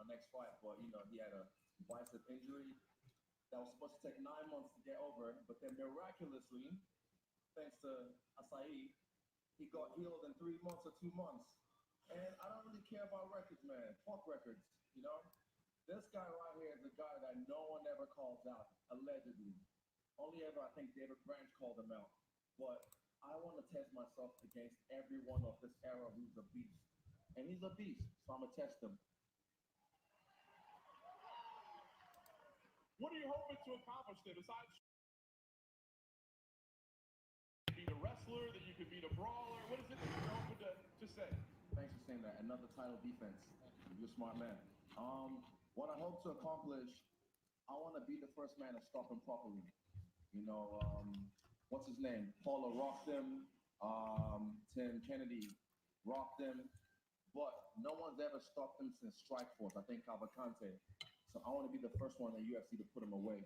next fight, but you know he had a bicep injury that was supposed to take 9 months to get over, but then miraculously, thanks to Acai, he got healed in 3 months or 2 months. And I don't really care about records, man. Fuck records, you know? This guy right here is a guy that no one ever calls out, allegedly. Only ever, I think, David Branch called him out. But I want to test myself against everyone of this era who's a beast. And he's a beast, so I'm going to test him. What are you hoping to accomplish then, besides being a wrestler, that you could beat a brawler? What is it that you're hoping to say? Thanks for saying that. Another title defense. You're a smart man. What I hope to accomplish, I want to be the first man to stop him properly. You know, what's his name? Paula rocked him. Tim Kennedy rocked him. But no one's ever stopped him since Strikeforce. I think Cavalcante. So I want to be the first one in the UFC to put him away.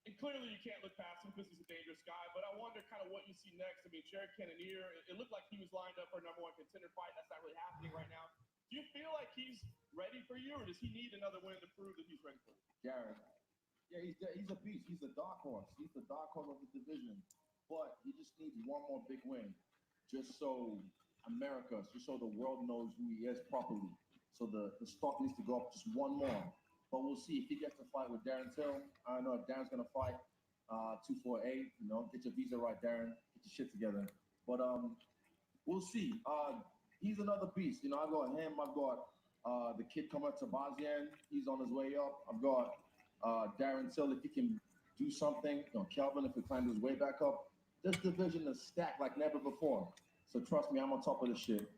And clearly you can't look past him because he's a dangerous guy, but I wonder kind of what you see next. I mean, Jared Cannonier, it looked like he was lined up for a #1 contender fight. That's not really happening right now. Do you feel like he's ready for you, or does he need another win to prove that he's ready for you? Jared, yeah, he's a beast. He's a dark horse. He's the dark horse of the division. But he just needs one more big win, just so America, just so the world knows who he is properly. So the stock needs to go up just one more. But we'll see if he gets to fight with Darren Till. I don't know if Darren's gonna fight 248. You know, get your visa right, Darren. Get your shit together. But we'll see. He's another beast. You know, I've got him. I've got the kid coming up to Bazian. He's on his way up. I've got Darren Till, if he can do something. You know, Kelvin, if he climbs his way back up. This division is stacked like never before. So trust me, I'm on top of this shit.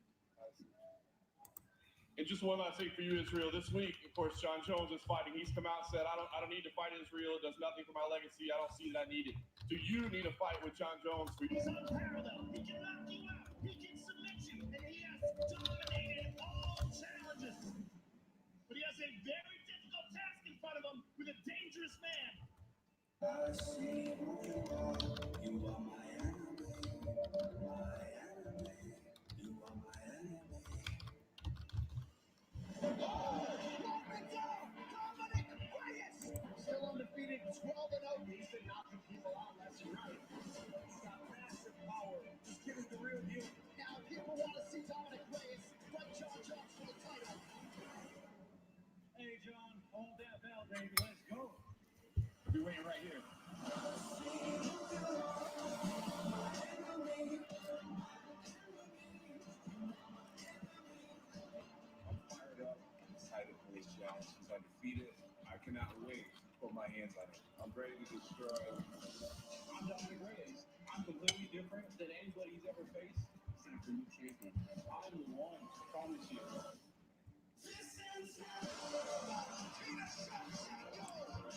And just one last thing for you, Israel. This week, of course, Jon Jones is fighting. He's come out and said, I don't need to fight Israel. It does nothing for my legacy. I don't see that I need it. Do you need a fight with Jon Jones? He's unparalleled. He can knock you out. He can submit you. And he has dominated all challenges. But he has a very difficult task in front of him with a dangerous man. I see who you are. You are my enemy. My enemy. You are my enemy. Dominic Reyes! Still undefeated, 12-0. He's been knocking people out left and right. He's got massive power. Just give it the real deal. Now people want to see Dominic Reyes fight Jon Jones for the title. Hey, John, hold that bell, baby. Let's go. I'll be waiting right here. She's undefeated. I cannot wait to put my hands on it. I'm ready to destroy. I'm Dominic Reyes. I'm completely different than anybody he's ever faced. It's time for a new champion. I'm the one, I promise you.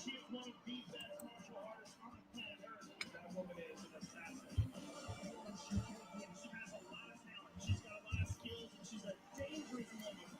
She is one of the best martial artists on the planet Earth. That woman is an assassin. She has a lot of talent. She's got a lot of skills, and she's a dangerous woman.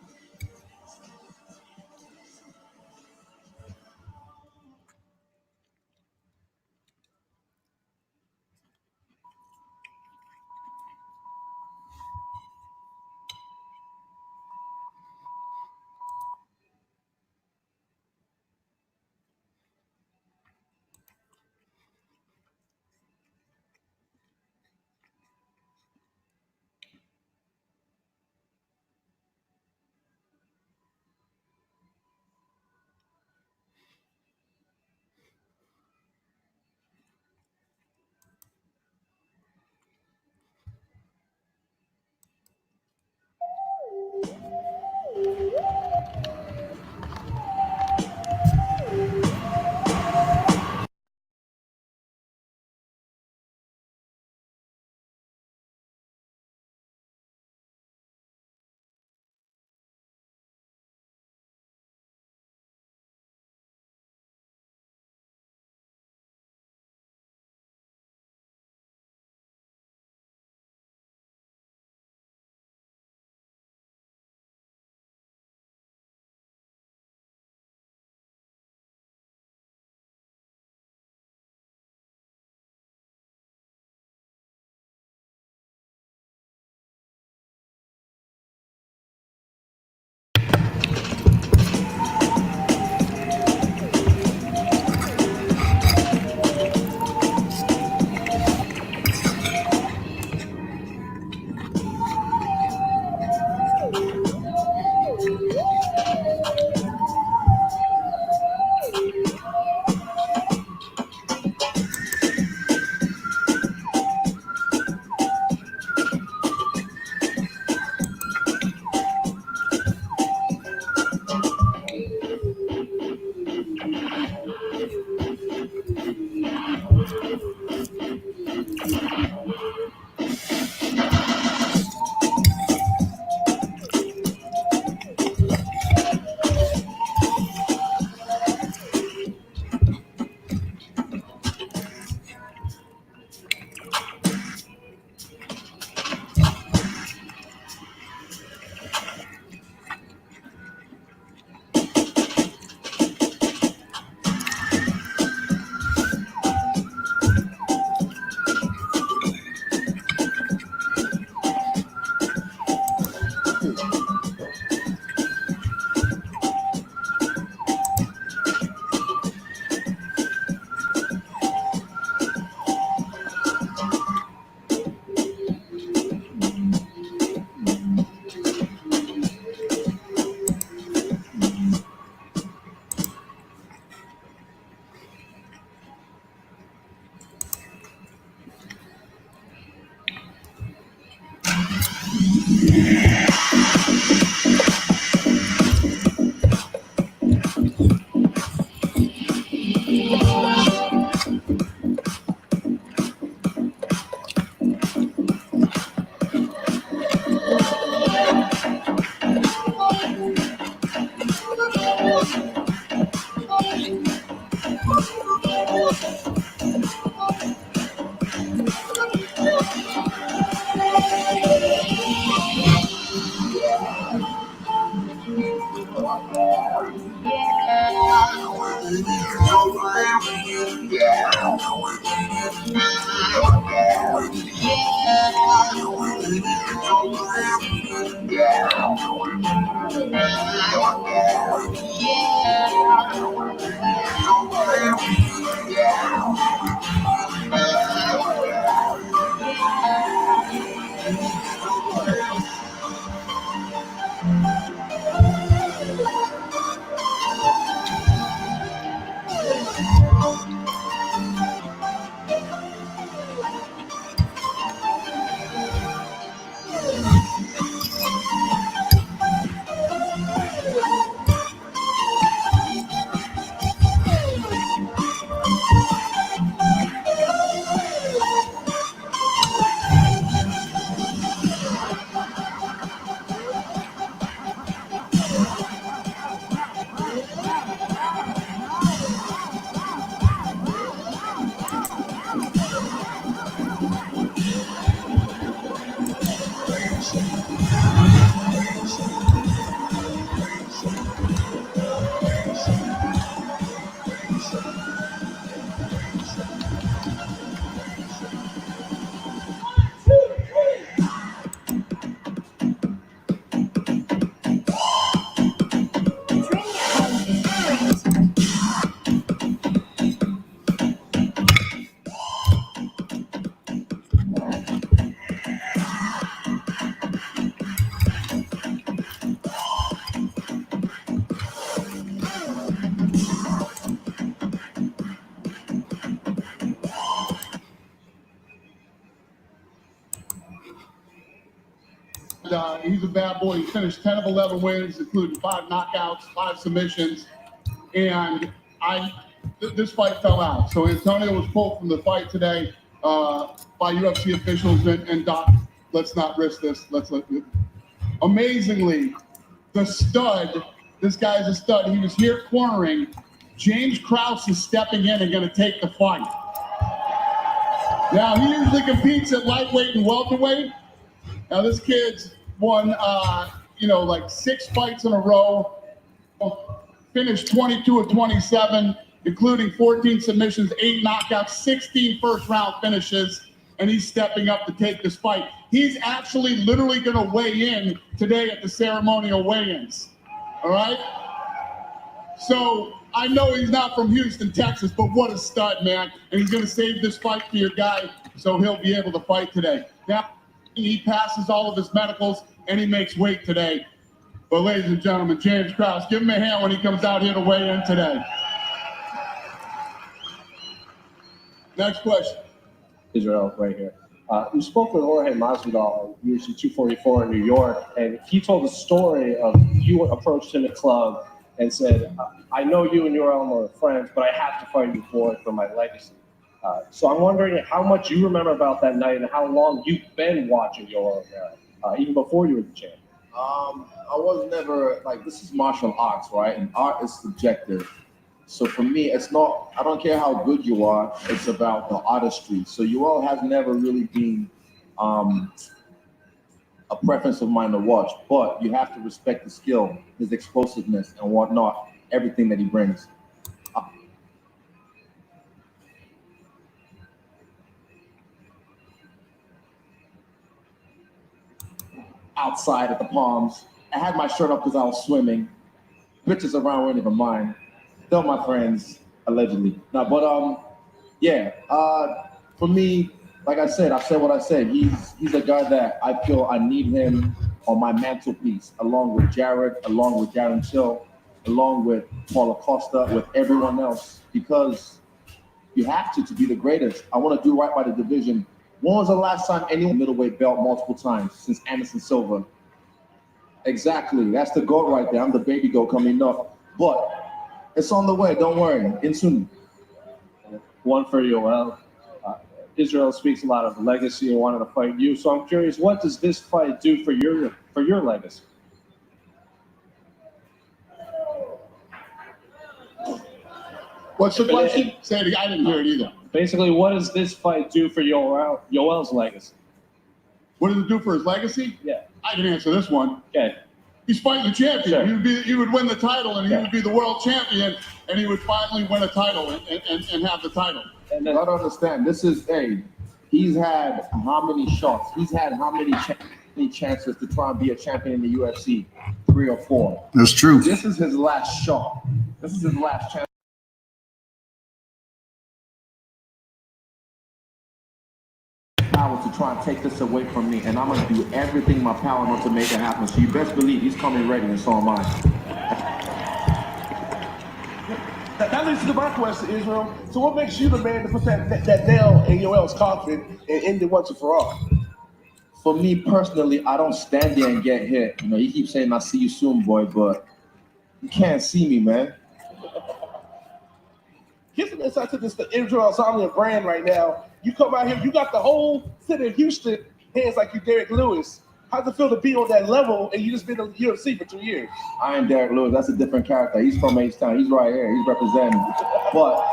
He's a bad boy. He finished 10 of 11 wins, including 5 knockouts, 5 submissions, and this fight fell out. So Antonio was pulled from the fight today by UFC officials and Doc. Let's not risk this. Amazingly, the stud. This guy's a stud. He was here cornering. James Krause is stepping in and going to take the fight. Now he usually competes at lightweight and welterweight. Now this kid's won, like 6 fights in a row, finished 22 of 27, including 14 submissions, 8 knockouts, 16 first-round finishes, and he's stepping up to take this fight. He's actually literally going to weigh in today at the ceremonial weigh-ins, all right? So I know he's not from Houston, Texas, but what a stud, man. And he's going to save this fight for your guy, so he'll be able to fight today. Now, he passes all of his medicals, and he makes weight today. But ladies and gentlemen, James Krause, give him a hand when he comes out here to weigh in today. Next question. Israel, right here. You spoke with Jorge Masvidal at UFC 244 in New York, and he told a story of you approached him at club and said, I know you and Yoel are friends, but I have to fight you for my legacy. So I'm wondering how much you remember about that night and how long you've been watching Yoel, even before you were the champ. I was never, this is martial arts, right? And art is subjective. So for me, it's not, I don't care how good you are, it's about the artistry. So Yoel has never really been a preference of mine to watch, but you have to respect the skill, his explosiveness and whatnot, everything that he brings. Outside at the Palms. I had my shirt up because I was swimming. Bitches around weren't even mine. They're my friends, allegedly. No, but for me, like I said what I said. He's a guy that I feel I need him on my mantelpiece, along with Jared, along with Darren Till, along with Paul Acosta, with everyone else, because you have to be the greatest. I want to do right by the division. When was the last time anyone middleweight belt multiple times? Since Anderson Silva. Exactly. That's the GOAT right there. I'm the baby GOAT coming up. But it's on the way. Don't worry. In soon. One for Yoel. Israel speaks a lot of legacy and wanted to fight you. So I'm curious, what does this fight do for your legacy? What's the question? Say it again. I didn't hear it either. Basically, what does this fight do for Yoel's legacy? What does it do for his legacy? Yeah. I can answer this one. Okay. He's fighting the champion. Sure. He would win the title, and he would be the world champion, and he would finally win a title and have the title. And you gotta understand, he's had how many shots? He's had how many chances to try and be a champion in the UFC? 3 or 4. That's true. This is his last shot. This is his last chance. Power to try and take this away from me, and I'm gonna do everything in my power not to make it happen. So you best believe he's coming ready, and so am I. That leads to my question, Israel. So what makes you the man to put that nail in Yoel's coffin and end it once and for all? For me personally, I don't stand there and get hit. You know, he keeps saying, "I'll see you soon, boy," but you can't see me, man. Give some insight to this, the Israel Adesanya brand right now. You come out here, you got the whole city of Houston hands like you Derek Lewis. How's it feel to be on that level and you just been in the UFC for 2 years? I ain't Derek Lewis. That's a different character. He's from H-Town. He's right here. He's representing. But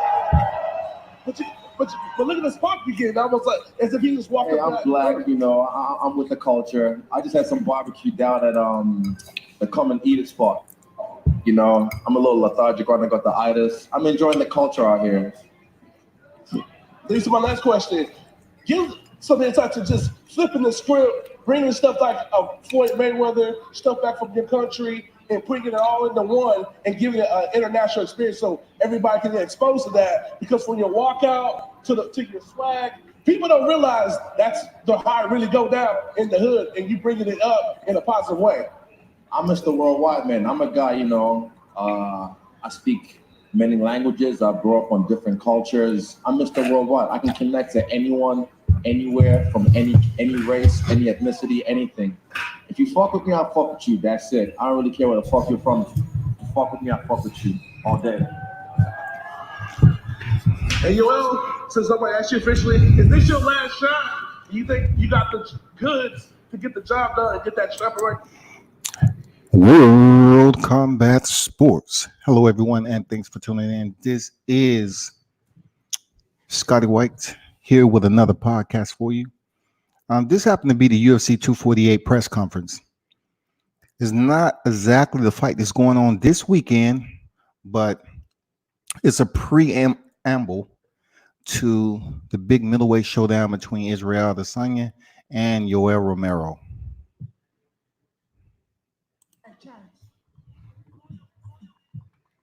look at this pop you get. Almost like as if he just walked up. I'm black, you know. I'm with the culture. I just had some barbecue down at the Come and Eat It spot. You know, I'm a little lethargic right now. I got the itis. I'm enjoying the culture out here. This is my last question. Give some insight to just flipping the script, bringing stuff like Floyd Mayweather, stuff back from your country, and putting it all into one and giving it an international experience so everybody can get exposed to that. Because when you walk out to your swag, people don't realize that's how it really go down in the hood, and you bringing it up in a positive way. I'm Mr. Worldwide, man. I'm a guy, you know, I speak many languages. I grew up on different cultures. I'm Mr. Worldwide. I can connect to anyone, anywhere, from any race, any ethnicity, anything. If you fuck with me, I'll fuck with you. That's it. I don't really care where the fuck you're from. If you fuck with me, I'll fuck with you all day. Hey, Yoel, since somebody asked you officially, is this your last shot? Do you think you got the goods to get the job done and get that strap right? World Combat Sports. Hello, everyone, and thanks for tuning in. This is Scotty White here with another podcast for you. This happened to be the UFC 248 press conference. It's not exactly the fight that's going on this weekend, but it's a preamble to the big middleweight showdown between Israel Adesanya and Yoel Romero.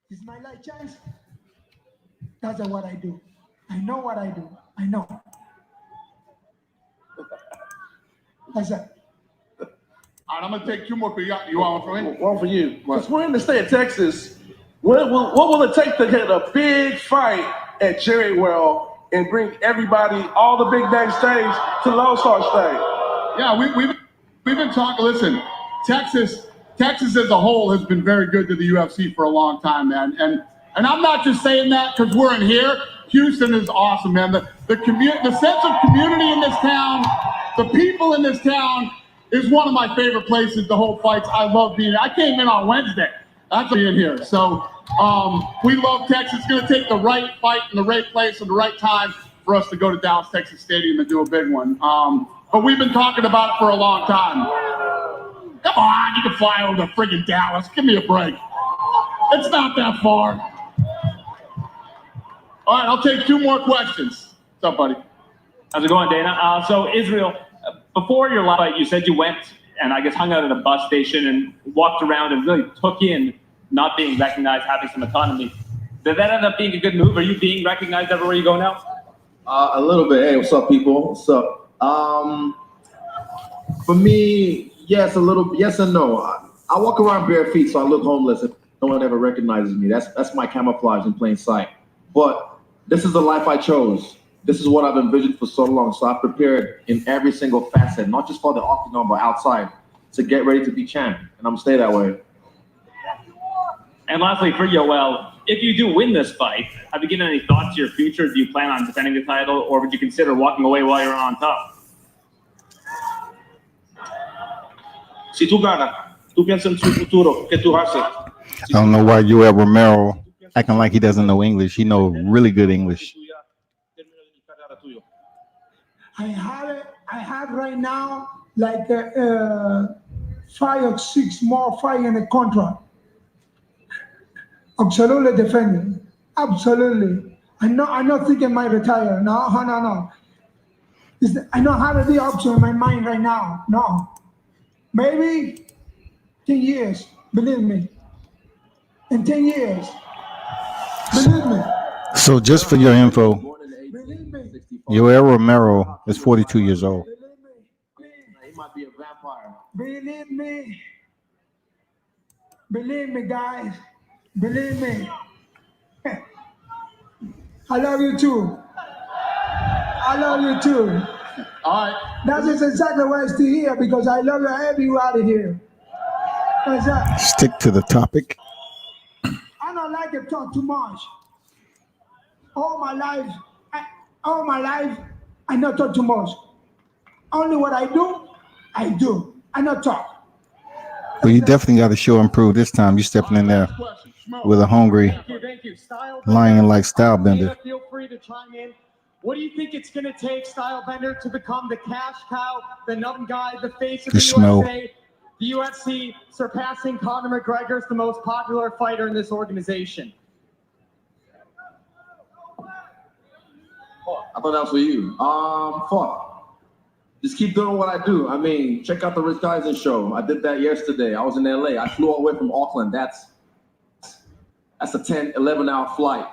It's my life chance. That's what I do. I know what I do. I know. That's it. All right, I'm gonna take 2 more for you. You want one for me? One for you. Since we're in the state of Texas, what will it take to get a big fight at Jerry Well and bring everybody, all the big name stage, to the All-Star stage? Yeah, we've been talking. Listen, Texas as a whole has been very good to the UFC for a long time, man. And I'm not just saying that because we're in here. Houston is awesome, man. The sense of community in this town, the people in this town is one of my favorite places. The whole fights, I love being here. I came in on Wednesday. That's being here. So we love Texas. It's going to take the right fight in the right place at the right time for us to go to Dallas, Texas Stadium and do a big one. But we've been talking about it for a long time. Come on, you can fly over to friggin' Dallas. Give me a break. It's not that far. All right, I'll take 2 more questions. What's up, buddy? How's it going, Dana? So, Israel, before your last fight, you said you went and I guess hung out at a bus station and walked around and really took in not being recognized, having some autonomy. Did that end up being a good move? Are you being recognized everywhere you go now? A little bit. Hey, what's up, people? What's up? For me, yes, a little. Yes and no. I walk around bare feet, so I look homeless. If no one ever recognizes me, that's my camouflage in plain sight. But this is the life I chose. This is what I've envisioned for so long. So I've prepared in every single facet, not just for the octagon, but outside, to get ready to be champ. And I'm gonna stay that way. And lastly, for Yoel, if you do win this fight, have you given any thought to your future? Do you plan on defending the title, or would you consider walking away while you're on top? Si tú ganas, tú piensas en su futuro, ¿qué tú haces? I don't know why Yoel Romero acting like he doesn't know English. He knows really good English. I have right now like 5 or 6 more fights in the contract. Absolutely defending. Absolutely. I'm not thinking I retire. No. I don't have the option in my mind right now. No. Maybe 10 years. Believe me. In 10 years. Believe me. So just for your info, Believe me. Yoel Romero is 42 years old. Believe me. Please. He might be a vampire. Believe me. Believe me, guys. Believe me. I love you too. I love you too. All right. That is exactly why I'm still here, because I love everybody here. That's that. Stick to the topic. I don't like to talk too much. All my life, I not talk too much. Only what I do. I not talk. Well, you definitely got to show improve this time. You stepping in there with a hungry, Thank you. lion-like style bender. Feel free to chime in. What do you think it's going to take, Stylebender, to become the cash cow, the numb guy, the face of the smell. USA, the UFC, surpassing Conor McGregor as the most popular fighter in this organization? I thought that was for you. Fuck. Just keep doing what I do. I mean, check out the Rich Eisen show. I did that yesterday. I was in LA. I flew all the way from Auckland. That's a 10, 11-hour flight.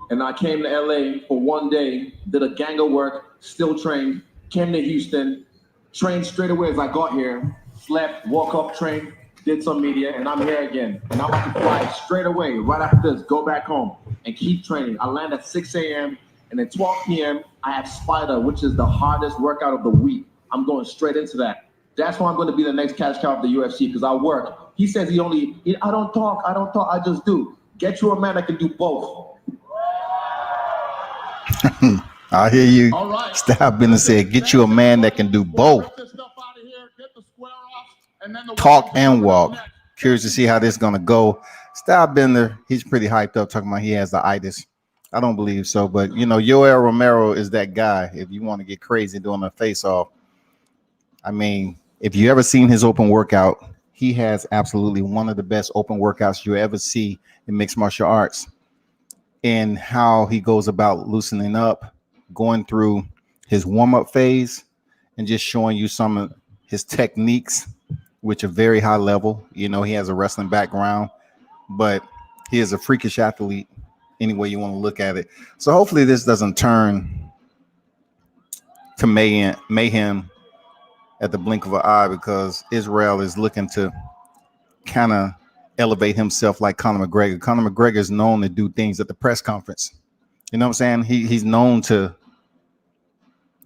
And I came to LA for one day, did a gang of work, still trained, came to Houston, trained straight away as I got here, slept, woke up, trained, did some media, and I'm here again. And I'm about to fly straight away, right after this, go back home and keep training. I land at 6 a.m. and at 12 p.m., I have Spider, which is the hardest workout of the week. I'm going straight into that. That's why I'm going to be the next cash cow of the UFC, because I work. He says I don't talk, I just do. Get you a man that can do both. I hear you. All right. Stop being said, get you a man that can do both. Get this stuff out of here, get the square off, and then the Talk walk and is walk. next. Curious to see how this is going to go. Style Bender, he's pretty hyped up talking about he has the itis. I don't believe so, but you know, Yoel Romero is that guy. If you want to get crazy doing a face-off, I mean, if you ever seen his open workout, he has absolutely one of the best open workouts you ever see in mixed martial arts. And how he goes about loosening up, going through his warm-up phase, and just showing you some of his techniques, which are very high level. You know, he has a wrestling background, but he is a freakish athlete any way you want to look at it. So hopefully this doesn't turn to mayhem at the blink of an eye, because Israel is looking to kind of elevate himself like Conor McGregor. Conor McGregor is known to do things at the press conference. You know what I'm saying? He's known to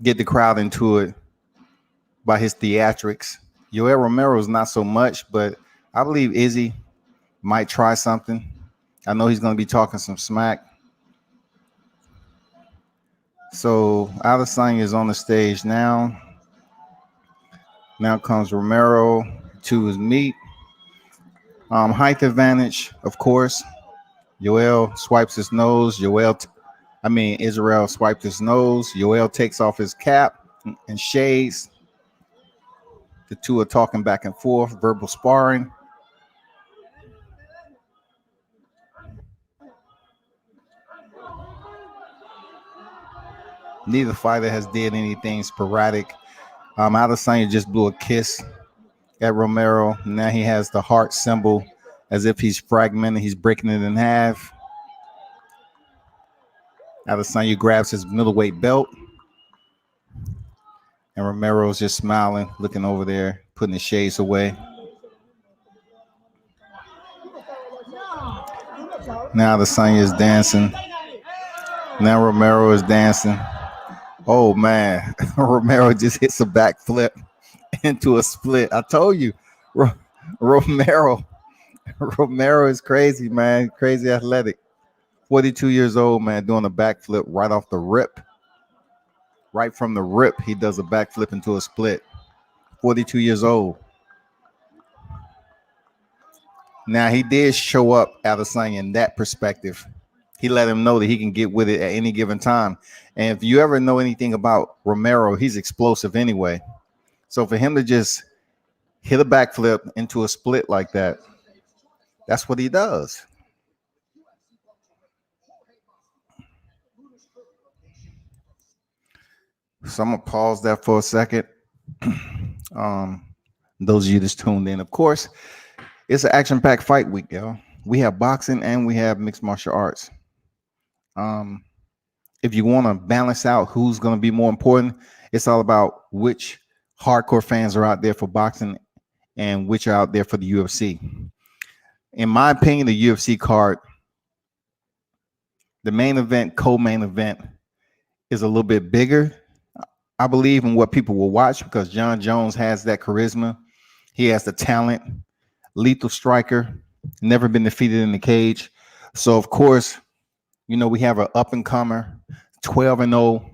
get the crowd into it by his theatrics. Yoel Romero is not so much, but I believe Izzy might try something. I know he's going to be talking some smack. So Adesanya is on the stage now. Now comes Romero to his meet. Height advantage, of course. Yoel swipes his nose. Israel swiped his nose. Yoel takes off his cap and shades. The two are talking back and forth, verbal sparring. Neither fighter has did anything sporadic. Adesanya just blew a kiss at Romero. Now he has the heart symbol as if he's fragmented. He's breaking it in half. Adesanya grabs his middleweight belt. And Romero's just smiling, looking over there, putting his shades away. Now Adesanya is dancing. Now Romero is dancing. Oh, man. Romero just hits a backflip into a split. I told you, Romero is crazy, man. Crazy athletic. 42 years old, man, doing a backflip right off the rip. Right from the rip, he does a backflip into a split. 42 years old. Now, he did show up, Adesanya, in that perspective. He let him know that he can get with it at any given time. And if you ever know anything about Romero, he's explosive anyway. So for him to just hit a backflip into a split like that. That's what he does. So I'm gonna pause that for a second. Those of you that's tuned in, of course, it's an action-packed fight week, y'all. We have boxing and we have mixed martial arts. If you want to balance out who's going to be more important, it's all about which hardcore fans are out there for boxing and which are out there for the UFC. In my opinion, the UFC card, the main event, co-main event, is a little bit bigger, I believe, in what people will watch, because Jon Jones has that charisma. He has the talent, lethal striker, never been defeated in the cage. So, of course, you know, we have an up-and-comer, 12-0,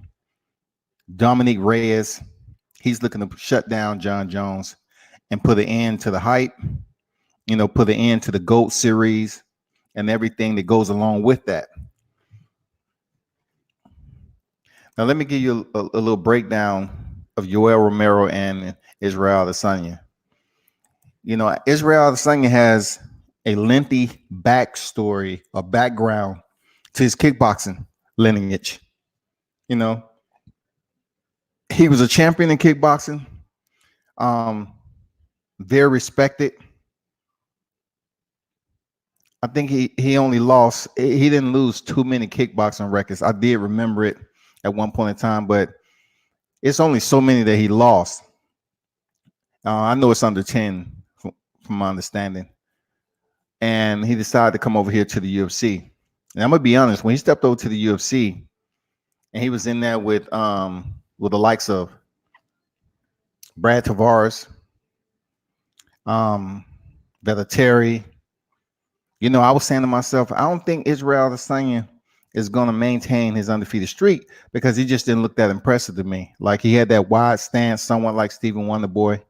Dominic Reyes. He's looking to shut down Jon Jones and put an end to the hype, you know, put an end to the GOAT series and everything that goes along with that. Now, let me give you a little breakdown of Yoel Romero and Israel Adesanya. You know, Israel Adesanya has a lengthy backstory or background to his kickboxing lineage. You know, he was a champion in kickboxing, very respected. I think he only lost, he didn't lose too many kickboxing records. I did remember it at one point in time, but it's only so many that he lost. I know it's under 10 from my understanding. And he decided to come over here to the UFC. And I'm gonna be honest, when he stepped over to the UFC and he was in there with the likes of Brad Tavares, Velateri, you know, I was saying to myself, I don't think Israel Adesanya is going to maintain his undefeated streak, because he just didn't look that impressive to me. Like, he had that wide stance, somewhat like Stephen Wonderboy,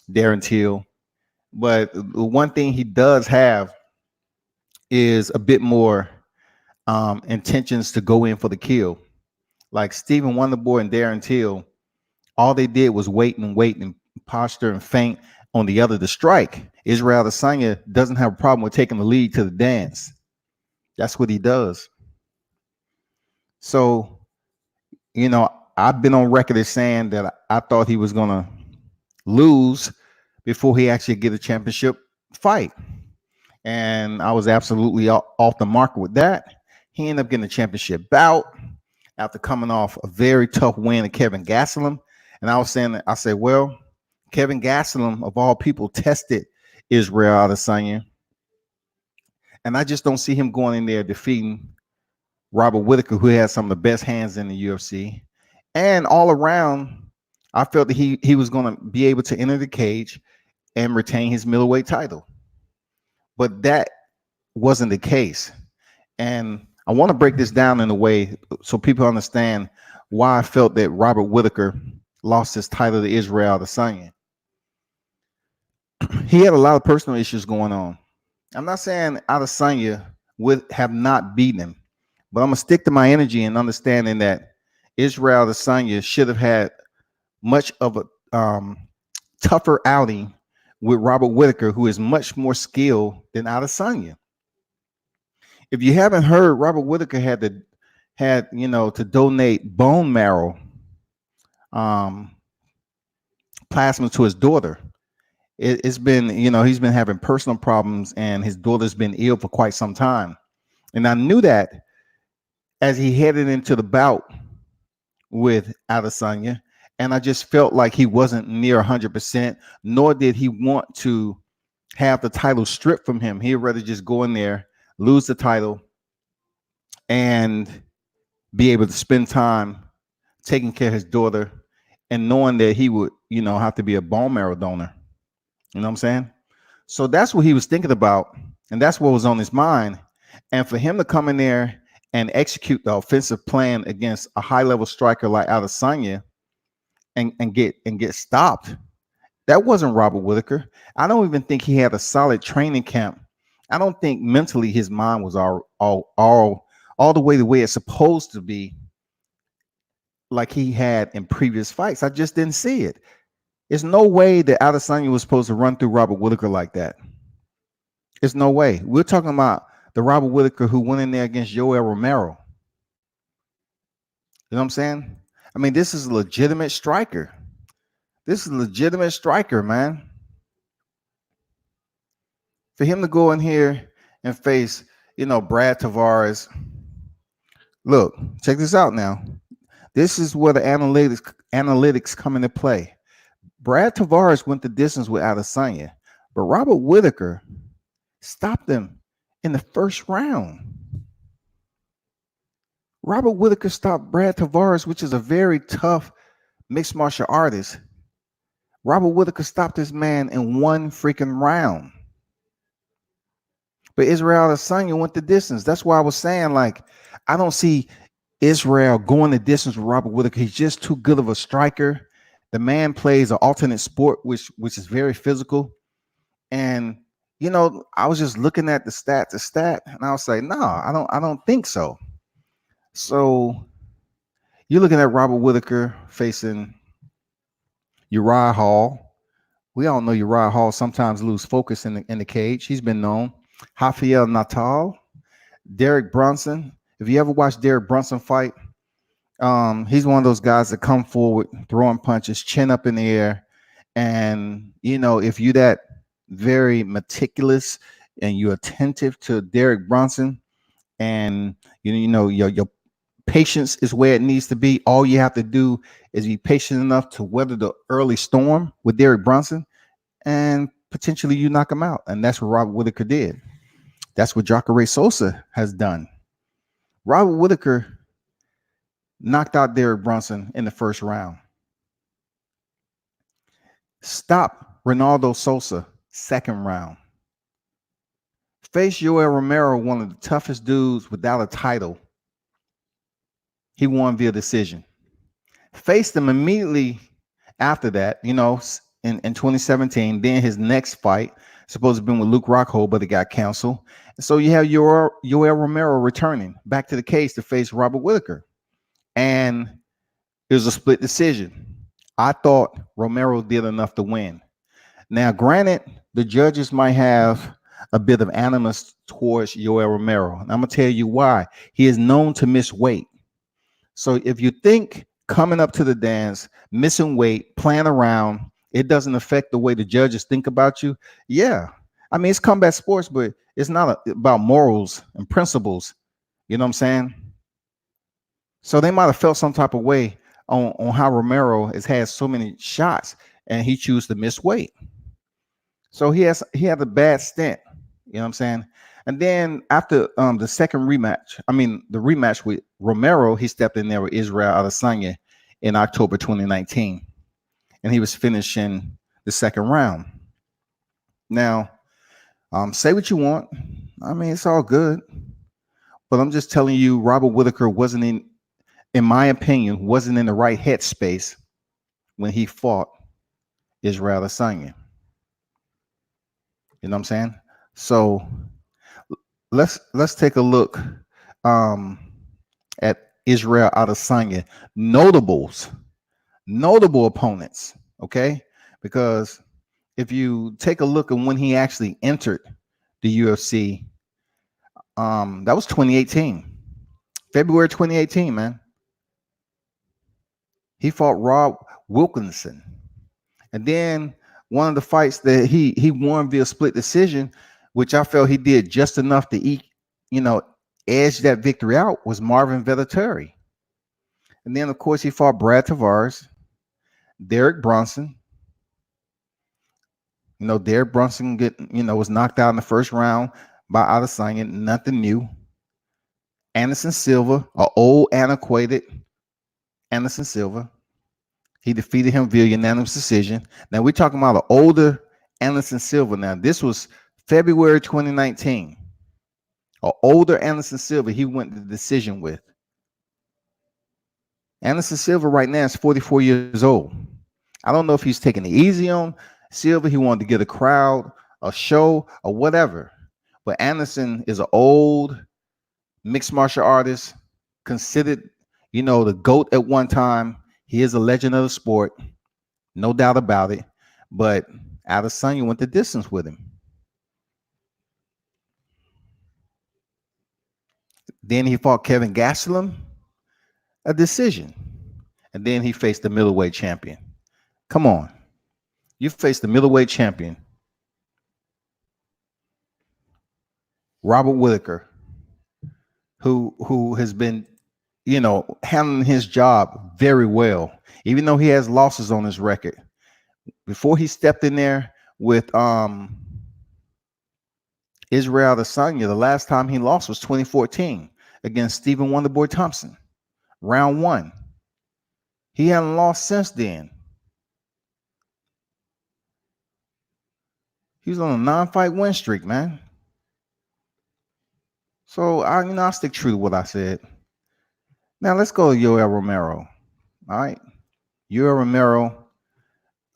Darren Till. But the one thing he does have is a bit more intentions to go in for the kill. Like Stephen Wonderboy and Darren Till, all they did was wait and posture and feint on the other to strike. Israel Adesanya doesn't have a problem with taking the lead to the dance. That's what he does. So, you know, I've been on record as saying that I thought he was going to lose before he actually get a championship fight. And I was absolutely off the mark with that. He ended up getting a championship bout after coming off a very tough win of Kevin Gastelum. And I was saying, I said, well, Kevin Gastelum, of all people, tested Israel Adesanya. And I just don't see him going in there defeating Robert Whittaker, who has some of the best hands in the UFC. And all around, I felt that he was going to be able to enter the cage and retain his middleweight title. But that wasn't the case. And I want to break this down in a way so people understand why I felt that Robert Whittaker lost his title to Israel Adesanya. He had a lot of personal issues going on. I'm not saying Adesanya would have not beaten him, but I'm going to stick to my energy and understanding that Israel Adesanya should have had much of a tougher outing with Robert Whittaker, who is much more skilled than Adesanya. If you haven't heard, Robert Whittaker had to donate bone marrow plasma to his daughter. It's been, he's been having personal problems, and his daughter's been ill for quite some time. And I knew that as he headed into the bout with Adesanya, and I just felt like he wasn't near 100%, nor did he want to have the title stripped from him. He'd rather just go in there, lose the title, and be able to spend time taking care of his daughter and knowing that he would, have to be a bone marrow donor. You know what I'm saying? So that's what he was thinking about, and that's what was on his mind. And for him to come in there and execute the offensive plan against a high-level striker like Adesanya and get stopped, that wasn't Robert Whittaker. I don't even think he had a solid training camp. I don't think mentally his mind was all the way it's supposed to be, like he had in previous fights. I just didn't see it. There's no way that Adesanya was supposed to run through Robert Whittaker like that. There's no way. We're talking about the Robert Whittaker who went in there against Yoel Romero. You know what I'm saying? I mean, this is a legitimate striker. This is a legitimate striker, man. For him to go in here and face, Brad Tavares. Look, check this out now. This is where the analytics come into play. Brad Tavares went the distance with Adesanya, but Robert Whittaker stopped him in the first round. Robert Whittaker stopped Brad Tavares, which is a very tough mixed martial artist. Robert Whittaker stopped this man in one freaking round. But Israel Adesanya went the distance. That's why I was saying, I don't see Israel going the distance with Robert Whittaker. He's just too good of a striker. The man plays an alternate sport, which is very physical. And, I was just looking at the stat, and I was like, no, I don't think so. So you're looking at Robert Whittaker facing Uriah Hall. We all know Uriah Hall sometimes lose focus in the cage. He's been known. Rafael Natal, Derek Brunson. If you ever watch Derek Brunson fight, he's one of those guys that come forward, throwing punches, chin up in the air. And, if you're that very meticulous and you're attentive to Derek Brunson and, your patience is where it needs to be. All you have to do is be patient enough to weather the early storm with Derek Brunson, and potentially you knock him out. And that's what Robert Whittaker did. That's what Jacare Souza has done. Robert Whittaker knocked out Derek Brunson in the first round. Stop Ronaldo Souza, second round. Face Yoel Romero, one of the toughest dudes without a title. He won via decision. Faced him immediately after that, in 2017. Then his next fight, supposed to have been with Luke Rockhold, but it got canceled. And so you have Yoel Romero returning back to the cage to face Robert Whittaker. And it was a split decision. I thought Romero did enough to win. Now, granted, the judges might have a bit of animus towards Yoel Romero. And I'm going to tell you why. He is known to miss weight. So if you think coming up to the dance, missing weight, playing around, it doesn't affect the way the judges think about you. Yeah. I mean, it's combat sports, but it's not about morals and principles. You know what I'm saying? So they might have felt some type of way on how Romero has had so many shots and he chose to miss weight. So he had a bad stint. You know what I'm saying? And then after the second rematch, the rematch with Romero, he stepped in there with Israel Adesanya in October 2019. And he was finishing the second round. Now, say what you want. It's all good. But I'm just telling you, Robert Whittaker wasn't in my opinion, wasn't in the right headspace when he fought Israel Adesanya. You know what I'm saying? So let's take a look at Israel Adesanya notable opponents, okay? Because if you take a look at when he actually entered the UFC, that was 2018, February 2018, man. He fought Rob Wilkinson, and then one of the fights that he won via split decision, which I felt he did just enough to edge that victory out, was Marvin Vettori. And then, of course, he fought Brad Tavares, Derek Brunson. Derek Brunson was knocked out in the first round by Adesanya, nothing new. Anderson Silva, an old antiquated Anderson Silva. He defeated him via unanimous decision. Now we're talking about an older Anderson Silva. Now this was February 2019. An older Anderson Silva he went the decision with. Anderson Silva right now is 44 years old. I don't know if he's taking it easy on Silva. He wanted to get a crowd, a show, or whatever. But Anderson is an old mixed martial artist, considered, the GOAT at one time. He is a legend of the sport. no doubt about it. But Adesanya went the distance with him. Then he fought Kevin Gastelum, a decision. And then he faced the middleweight champion. Come on. You faced the middleweight champion, Robert Whittaker, who has been, handling his job very well, even though he has losses on his record. Before he stepped in there with Israel Adesanya, the last time he lost was 2014 against Stephen Wonderboy Thompson, round 1. He hadn't lost since then. He was on a 9-fight win streak, man. So I stick true to what I said. Now let's go to Yoel Romero. All right, Yoel Romero,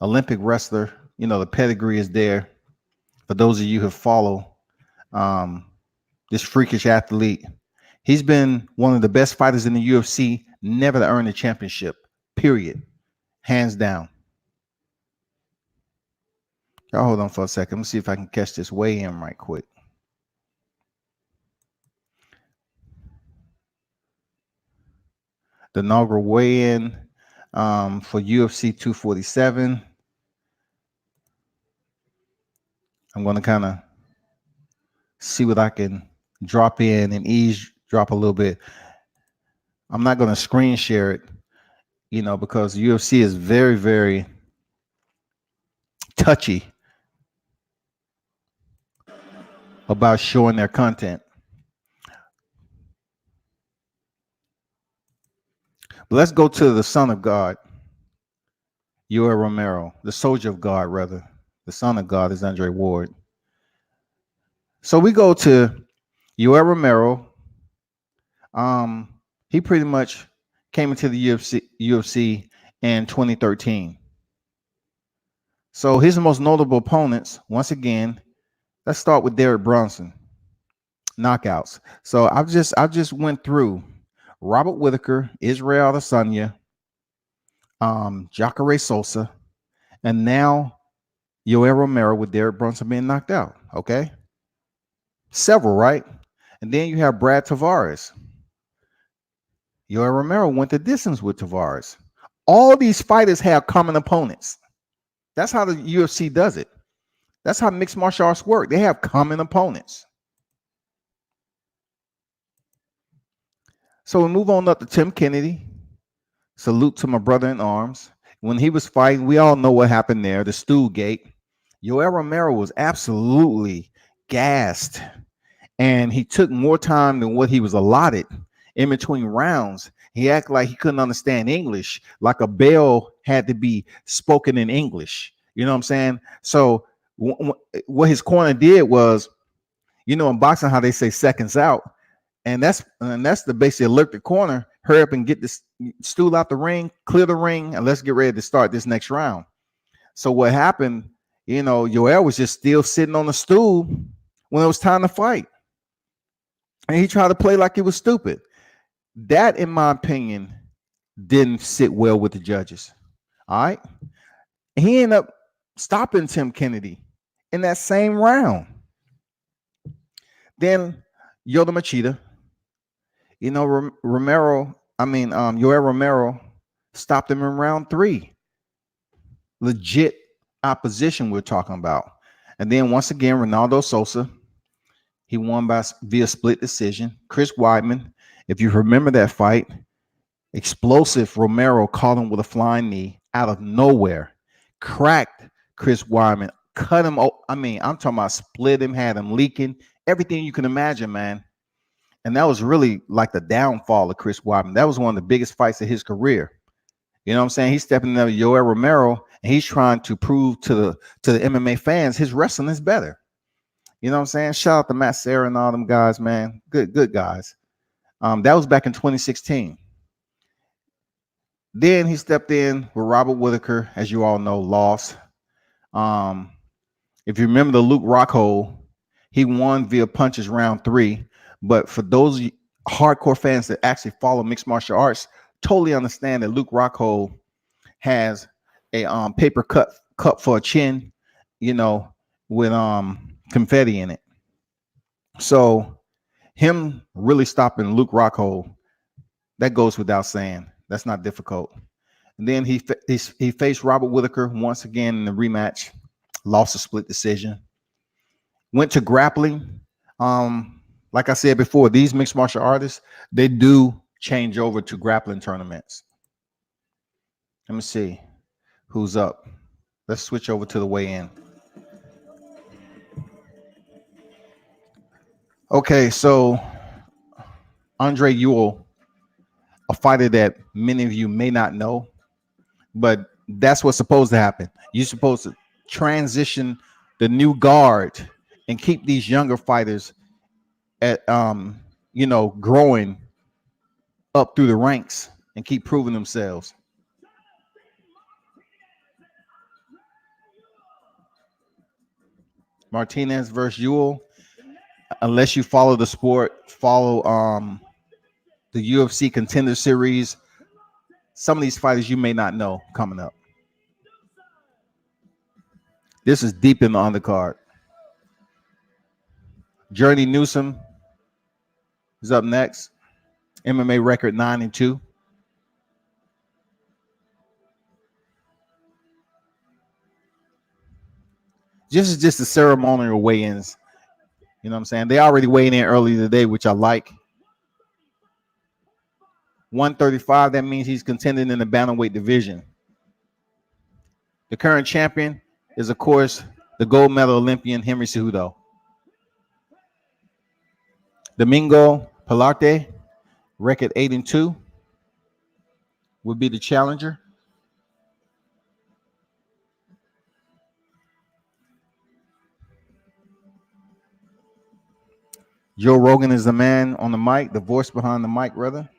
Olympic wrestler. The pedigree is there. For those of you who follow this freakish athlete, he's been one of the best fighters in the UFC, never to earn a championship. Period, hands down. Y'all hold on for a second. Let me see if I can catch this weigh-in right quick. The inaugural weigh-in for UFC 247. I'm going to kind of see what I can drop in and eavesdrop a little bit. I'm not going to screen share it, because UFC is very, very touchy about showing their content. But let's go to the son of God, Yoel Romero, the soldier of God, rather. The son of God is Andre Ward. So we go to Yoel Romero. He pretty much came into the UFC in 2013. So his most notable opponents, once again, let's start with Derek Brunson. Knockouts. So I just went through Robert Whittaker, Israel Adesanya, Jacare Souza, and now Yoel Romero with Derek Brunson being knocked out. Okay. Several, right? And then you have Brad Tavares. Yoel Romero went the distance with Tavares. All these fighters have common opponents. That's how the UFC does it. That's how mixed martial arts work. They have common opponents. So we move on up to Tim Kennedy. Salute to my brother in arms. When he was fighting, we all know what happened there, the stool gate. Yoel Romero was absolutely gassed, and he took more time than what he was allotted in between rounds. He acted like he couldn't understand English, like a bell had to be spoken in English. You know what I'm saying? So what his corner did was, in boxing, how they say seconds out. And that's the basic alert the corner. Hurry up and get this stool out the ring, clear the ring, and let's get ready to start this next round. So what happened, Yoel was just still sitting on the stool when it was time to fight. And he tried to play like he was stupid. That, in my opinion, didn't sit well with the judges. All right. He ended up stopping Tim Kennedy in that same round. Then Yoel Machida, Yoel Romero stopped him in round 3. Legit opposition we're talking about. And then once again, Ronaldo Sosa, he won via split decision. Chris Weidman, if you remember that fight, explosive Romero caught him with a flying knee out of nowhere, cracked Chris Weidman, cut him. I'm talking about split him, had him leaking, everything you can imagine, man. And that was really like the downfall of Chris Weidman. That was one of the biggest fights of his career. You know what I'm saying? He's stepping in there with Yoel Romero, and he's trying to prove to the MMA fans his wrestling is better. You know what I'm saying? Shout out to Matt Serra and all them guys, man. Good guys. That was back in 2016. Then he stepped in with Robert Whittaker, as you all know, lost. If you remember the Luke Rockhold, he won via punches round 3. But for those hardcore fans that actually follow mixed martial arts, totally understand that Luke Rockhold has a paper cup for a chin, with confetti in it. So him really stopping Luke Rockhold, that goes without saying. That's not difficult. And then he faced Robert Whittaker once again in the rematch, lost a split decision. Went to grappling. Like I said before, these mixed martial artists, they do change over to grappling tournaments. Let me see who's up. Let's switch over to the weigh-in. Okay, so Andre Ewell, a fighter that many of you may not know, but that's what's supposed to happen. You're supposed to transition the new guard and keep these younger fighters at growing up through the ranks and keep proving themselves. Martinez versus Ewell. Unless you follow the sport, follow the UFC Contender Series, some of these fighters you may not know coming up. This is deep in the undercard. Journey Newsom is up next. MMA record 9-2. This is just the ceremonial weigh-ins. You know what I'm saying? They already weighed in early today, which I like. 135, that means he's contending in the bantamweight division. The current champion is, of course, the gold medal Olympian Henry Cejudo. Domingo Pilarte, record 8-2, would be the challenger. Joe Rogan is the man on the mic, the voice behind the mic, rather.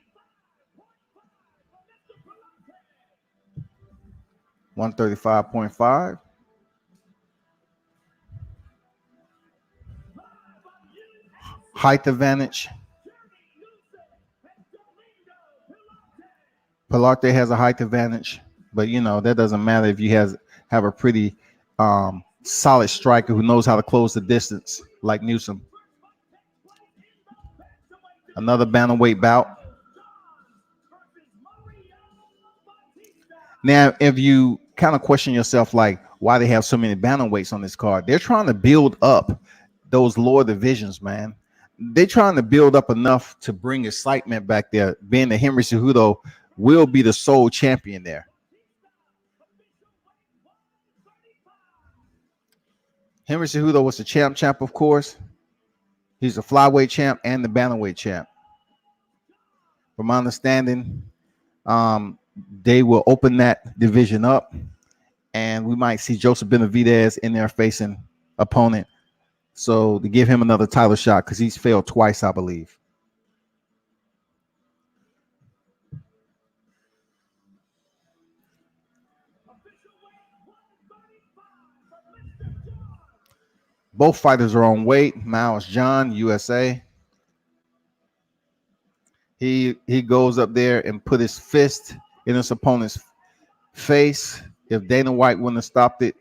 135.5. Height advantage. Pilarte has a height advantage, but that doesn't matter if you have a pretty solid striker who knows how to close the distance, like Newsom. Another bantamweight bout. Now, if you kind of question yourself, like why they have so many bantamweights on this card, they're trying to build up those lower divisions, man. They're trying to build up enough to bring excitement back there, being that Henry Cejudo will be the sole champion there. Henry Cejudo was the champ, of course. He's a flyweight champ and the bantamweight champ. From my understanding, they will open that division up, and we might see Joseph Benavidez in there facing opponent. So to give him another title shot, because he's failed twice, I believe. Both fighters are on weight. Miles Jon, USA. He goes up there and put his fist in his opponent's face. If Dana White wouldn't have stopped it,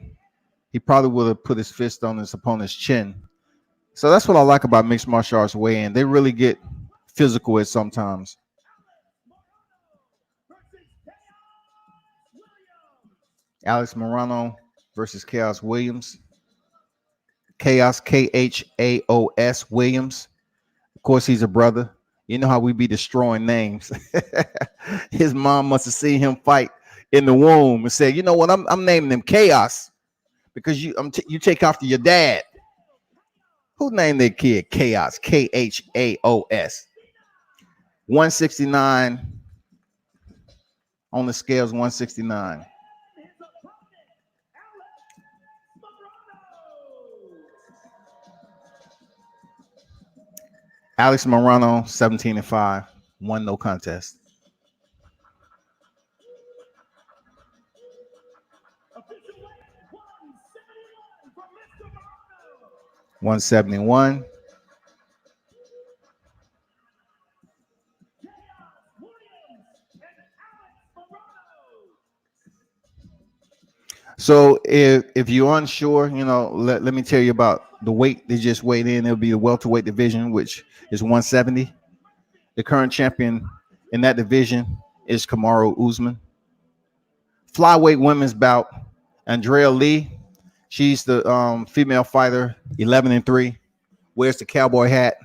he probably would have put his fist on his opponent's chin. So that's what I like about mixed martial arts weigh-in. They really get physical at sometimes. Alex Morano versus Chaos Williams. Chaos, K-H-A-O-S Williams. Of course, he's a brother. You know how we be destroying names. His mom must have seen him fight in the womb and said, you know what, I'm naming him Chaos because you take after your dad. Who named their kid Chaos? K-H-A-O-S. 169 on the scales, 169. Alex Morano, 17-5, won no contest. Official weight 171 from Mr. Morano. 171. So if you're unsure, let me tell you about the weight they just weighed in. It'll be the welterweight division, which is 170. The current champion in that division is Kamaru Usman. Flyweight women's bout, Andrea Lee. She's the female fighter, 11-3. Wears the cowboy hat.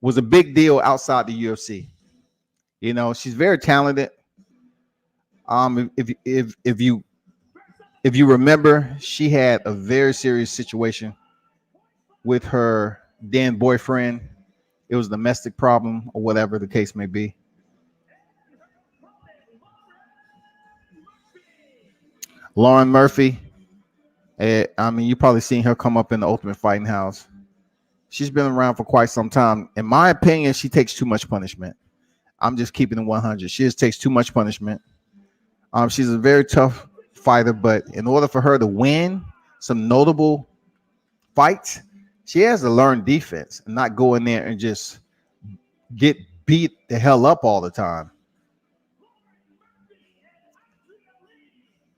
Was a big deal outside the UFC. She's very talented. If you remember, she had a very serious situation with her then boyfriend. It was a domestic problem or whatever the case may be. Lauren Murphy. You probably seen her come up in the Ultimate Fighting House. She's been around for quite some time. In my opinion, she takes too much punishment. I'm just keeping it 100. She just takes too much punishment. She's a very tough fighter, but in order for her to win some notable fights, she has to learn defense and not go in there and just get beat the hell up all the time.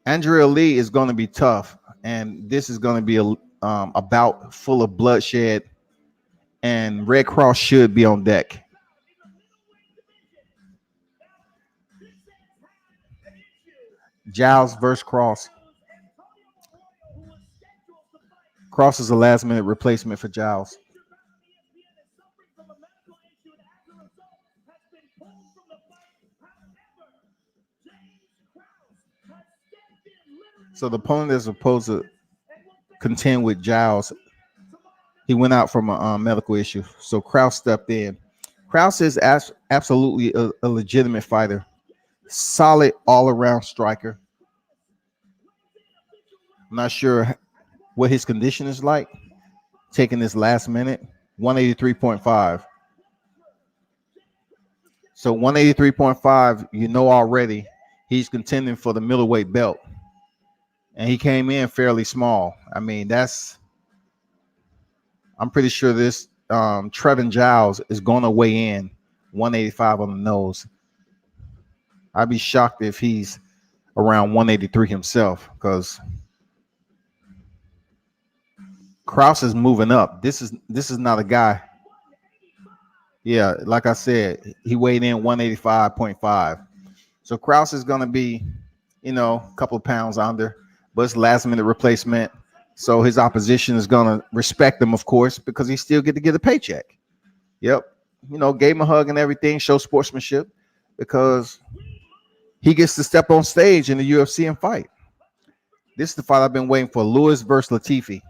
Andrea Lee is going to be tough, and this is going to be a bout full of bloodshed, and Red Cross should be on deck. Giles versus Cross. Cross is a last-minute replacement for Giles. So the opponent is supposed to contend with Giles. He went out from a medical issue, so Krause stepped in. Krause is absolutely a legitimate fighter. Solid all-around striker. I'm not sure what his condition is like. Taking this last minute, 183.5. So 183.5, already he's contending for the middleweight belt. And he came in fairly small. I'm pretty sure this Trevin Giles is going to weigh in 185 on the nose. I'd be shocked if he's around 183 himself, because Krause is moving up. This is not a guy. Yeah, like I said, he weighed in 185.5. So Krause is going to be, a couple of pounds under, but it's last minute replacement. So his opposition is going to respect him, of course, because he still get to get a paycheck. Yep. Gave him a hug and everything, show sportsmanship, because he gets to step on stage in the UFC and fight. This is the fight I've been waiting for. Lewis versus Latifi.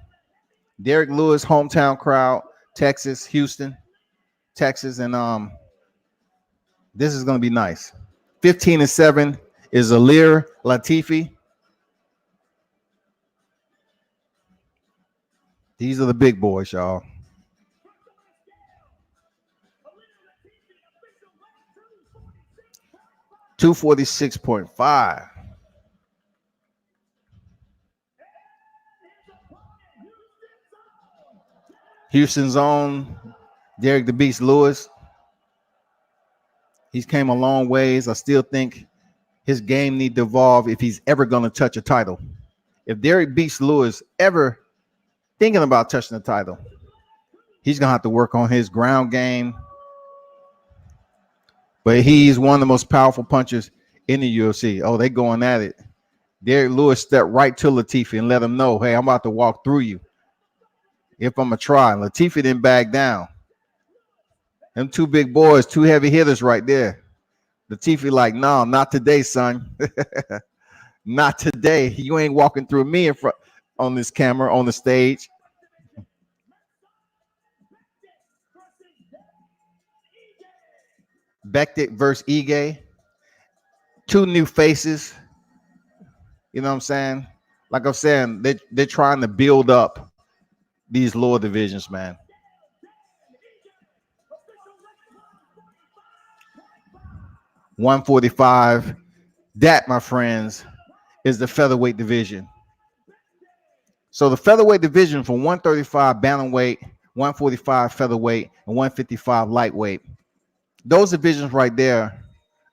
Derek Lewis, hometown crowd, Texas, Houston, Texas, and this is going to be nice. 15-7 is Alir Latifi. These are the big boys, y'all. $246.5. Houston's own Derek the Beast Lewis. He's came a long ways. I still think his game needs to evolve if he's ever going to touch a title. If Derek Beast Lewis ever thinking about touching the title, he's going to have to work on his ground game. But he's one of the most powerful punchers in the UFC. Oh, they going at it. Derek Lewis stepped right to Latifi and let him know, hey, I'm about to walk through you if I'm going to try. Latifi didn't back down. Them two big boys, two heavy hitters right there. Latifi like, no, not today, son. Not today. You ain't walking through me in front on this camera, on the stage. Bektic versus Ige. Two new faces. You know what I'm saying? Like I'm saying, they're trying to build up these lower divisions, man. $145. That, my friends, is the featherweight division. So the featherweight division from 135 bantamweight, 145 featherweight, and 155 lightweight. Those divisions right there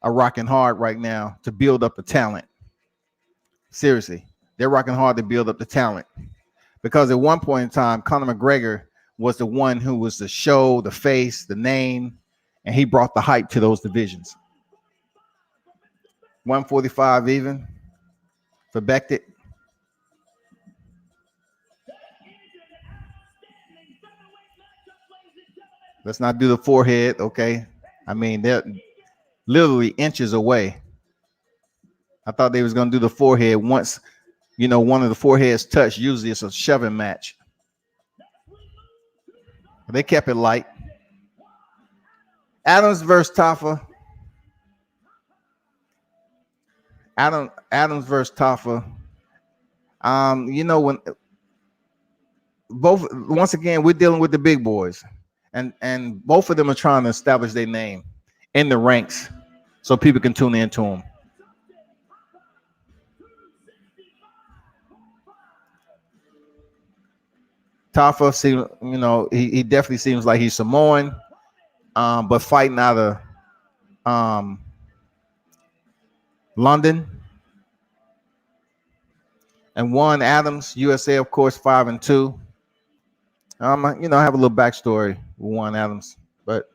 are rocking hard right now to build up the talent. Seriously, They're working hard to build up the talent because at one point in time, Conor McGregor was the one who was the show, the face, the name, and he brought the hype to those divisions. 145 even for Beckett. Let's not do the forehead, okay? I mean, they're literally inches away. I thought they was going to do the forehead once, you know, one of the foreheads touch. Usually it's a shoving match. But they kept it light. Adams versus Taffa. Adams versus Taffa. You know, when once again, we're dealing with the big boys. And both of them are trying to establish their name in the ranks so people can tune into them. Taffa seems, you know, he definitely seems like he's Samoan, but fighting out of London. And Juan Adams, USA, of course, 5-2. You know, I have a little backstory with Juan Adams, but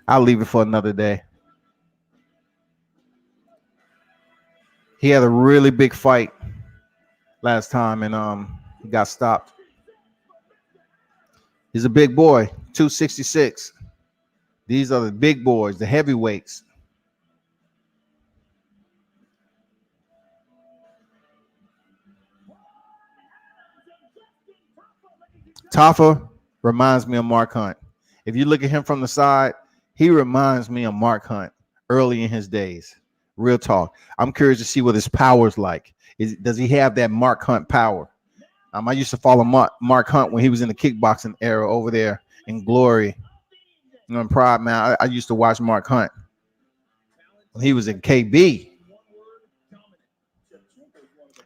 I'll leave it for another day. He had a really big fight last time, and he got stopped. He's a big boy, 266. These are the big boys, the heavyweights. Taffa reminds me of Mark Hunt. If you look at him from the side, he reminds me of Mark Hunt early in his days. Real talk. I'm curious to see what his power's like. Does he have that Mark Hunt power? I used to follow Mark Hunt when he was in the kickboxing era over there in Glory. You know, in Pride, man. I used to watch Mark Hunt when he was in KB.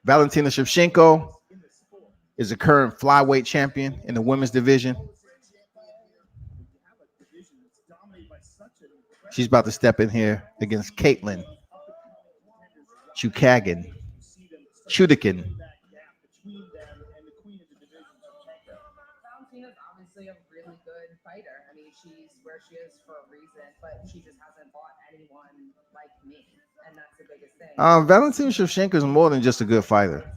Valentina Shevchenko is the current flyweight champion in the women's division. She's about to step in here against Caitlin Chukagian. Valentina's obviously a really good fighter. I mean, she's where she is for a reason, but she just hasn't fought anyone like me, and that's the biggest thing. Valentina Shevchenko is more than just a good fighter.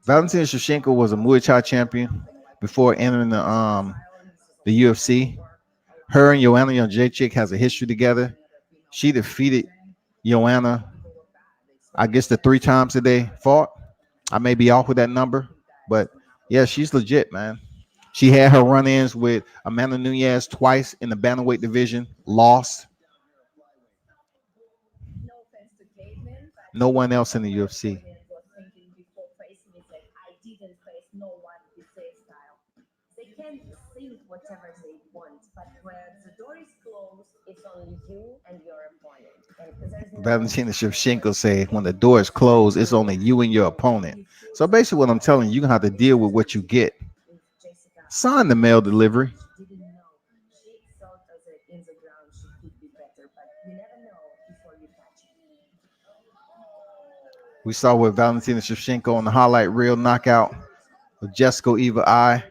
Valentina Shevchenko was a Muay Thai champion before entering the UFC. Her and Joanna Jędrzejczyk has a history together. She defeated Joanna, I guess, the 3 times that they fought. I may be off with that number, but yeah, she's legit, man. She had her run-ins with Amanda Nunes twice in the bantamweight division, lost. No one else in the UFC. Whatever they want, but where the door is closed, it's only you and your opponent. Valentina Shevchenko said, when the door is closed, it's only you and your opponent. So basically what I'm telling you, you're going to have to deal with what you get. Sign the mail delivery. We saw with Valentina Shevchenko on the highlight reel knockout with Jessica Eva I.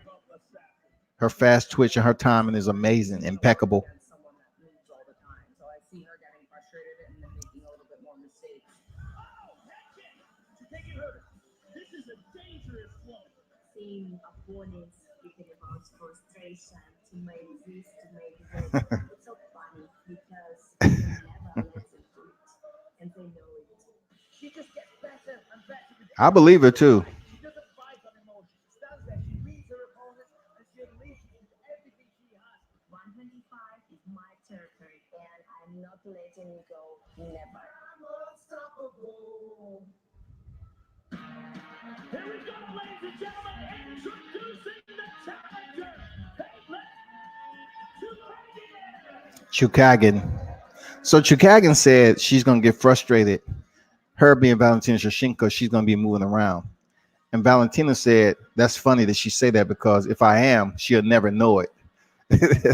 Her fast twitch and her timing is amazing, impeccable. Seeing opponents speaking about frustration to make this, to make that. It's so funny because they never let it out, and they know it. She just gets better and better. I believe her too. She doesn't fight on emotion. She stands there, she reads her opponent, and she unleashes everything she has. 125 is my territory, and I'm not letting it go. Never. I'm unstoppable. Here we go, ladies and gentlemen, introducing the challenger, Chukagian. So Chukagian said she's going to get frustrated. Her being Valentina Shevchenko, she's going to be moving around. And Valentina said, that's funny that she say that because if I am, she'll never know it.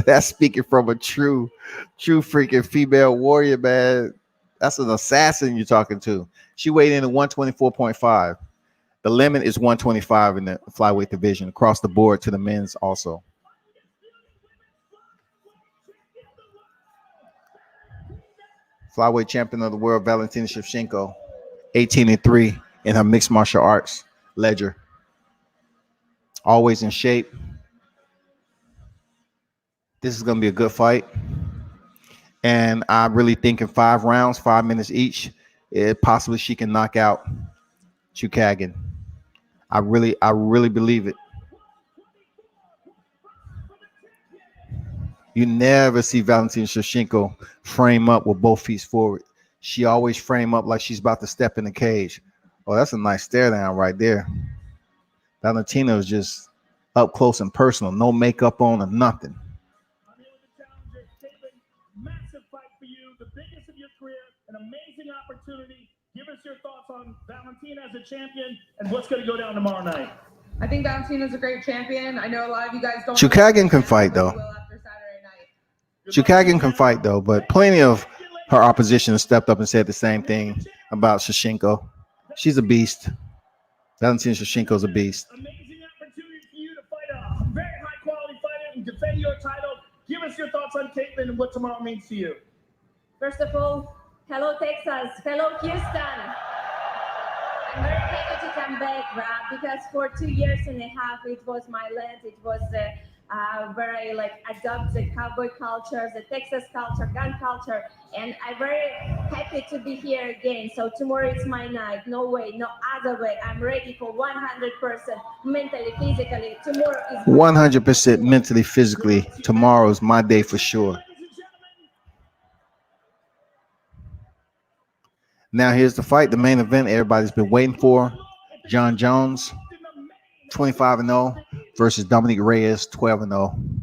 That's speaking from a true freaking female warrior, man. That's an assassin you're talking to. She weighed in at 124.5. The limit is 125 in the flyweight division across the board to the men's also. Flyweight champion of the world, Valentina Shevchenko, 18-3 in her mixed martial arts ledger. Always in shape. This is going to be a good fight. And I'm really thinking 5 rounds, 5 minutes each. Possibly she can knock out Chukagian. I really believe it. You never see Valentina Shevchenko frame up with both feet forward. She always frame up like she's about to step in the cage. Oh, that's a nice stare down right there. Valentina is just up close and personal. No makeup on or nothing. Massive fight for you, the biggest of your career, an amazing opportunity. Give us your thoughts on Valentina as a champion and what's going to go down tomorrow night. I think Valentina's a great champion. I know a lot of you guys don't. Chukagian can fight though. Chukagian can fight though, but plenty of her opposition has stepped up and said the same thing about Shevchenko. She's a beast. Valentina Shevchenko's a beast. Amazing opportunity for you to fight a very high quality fighter and defend your title. Give us your thoughts on Caitlin and what tomorrow means to you. First of all, hello Texas, hello Houston. I'm very happy to come back, Rob, because for 2 years and a half it was my land. It was where I adopt the cowboy culture, the Texas culture, gun culture, and I'm very happy to be here again. So tomorrow is my night. No way, no other way. I'm ready for 100% mentally, physically. Tomorrow is 100% mentally, physically. Tomorrow is my day for sure. Now here's the fight, the main event everybody's been waiting for. Jon Jones, 25-0 versus Dominic Reyes, 12-0.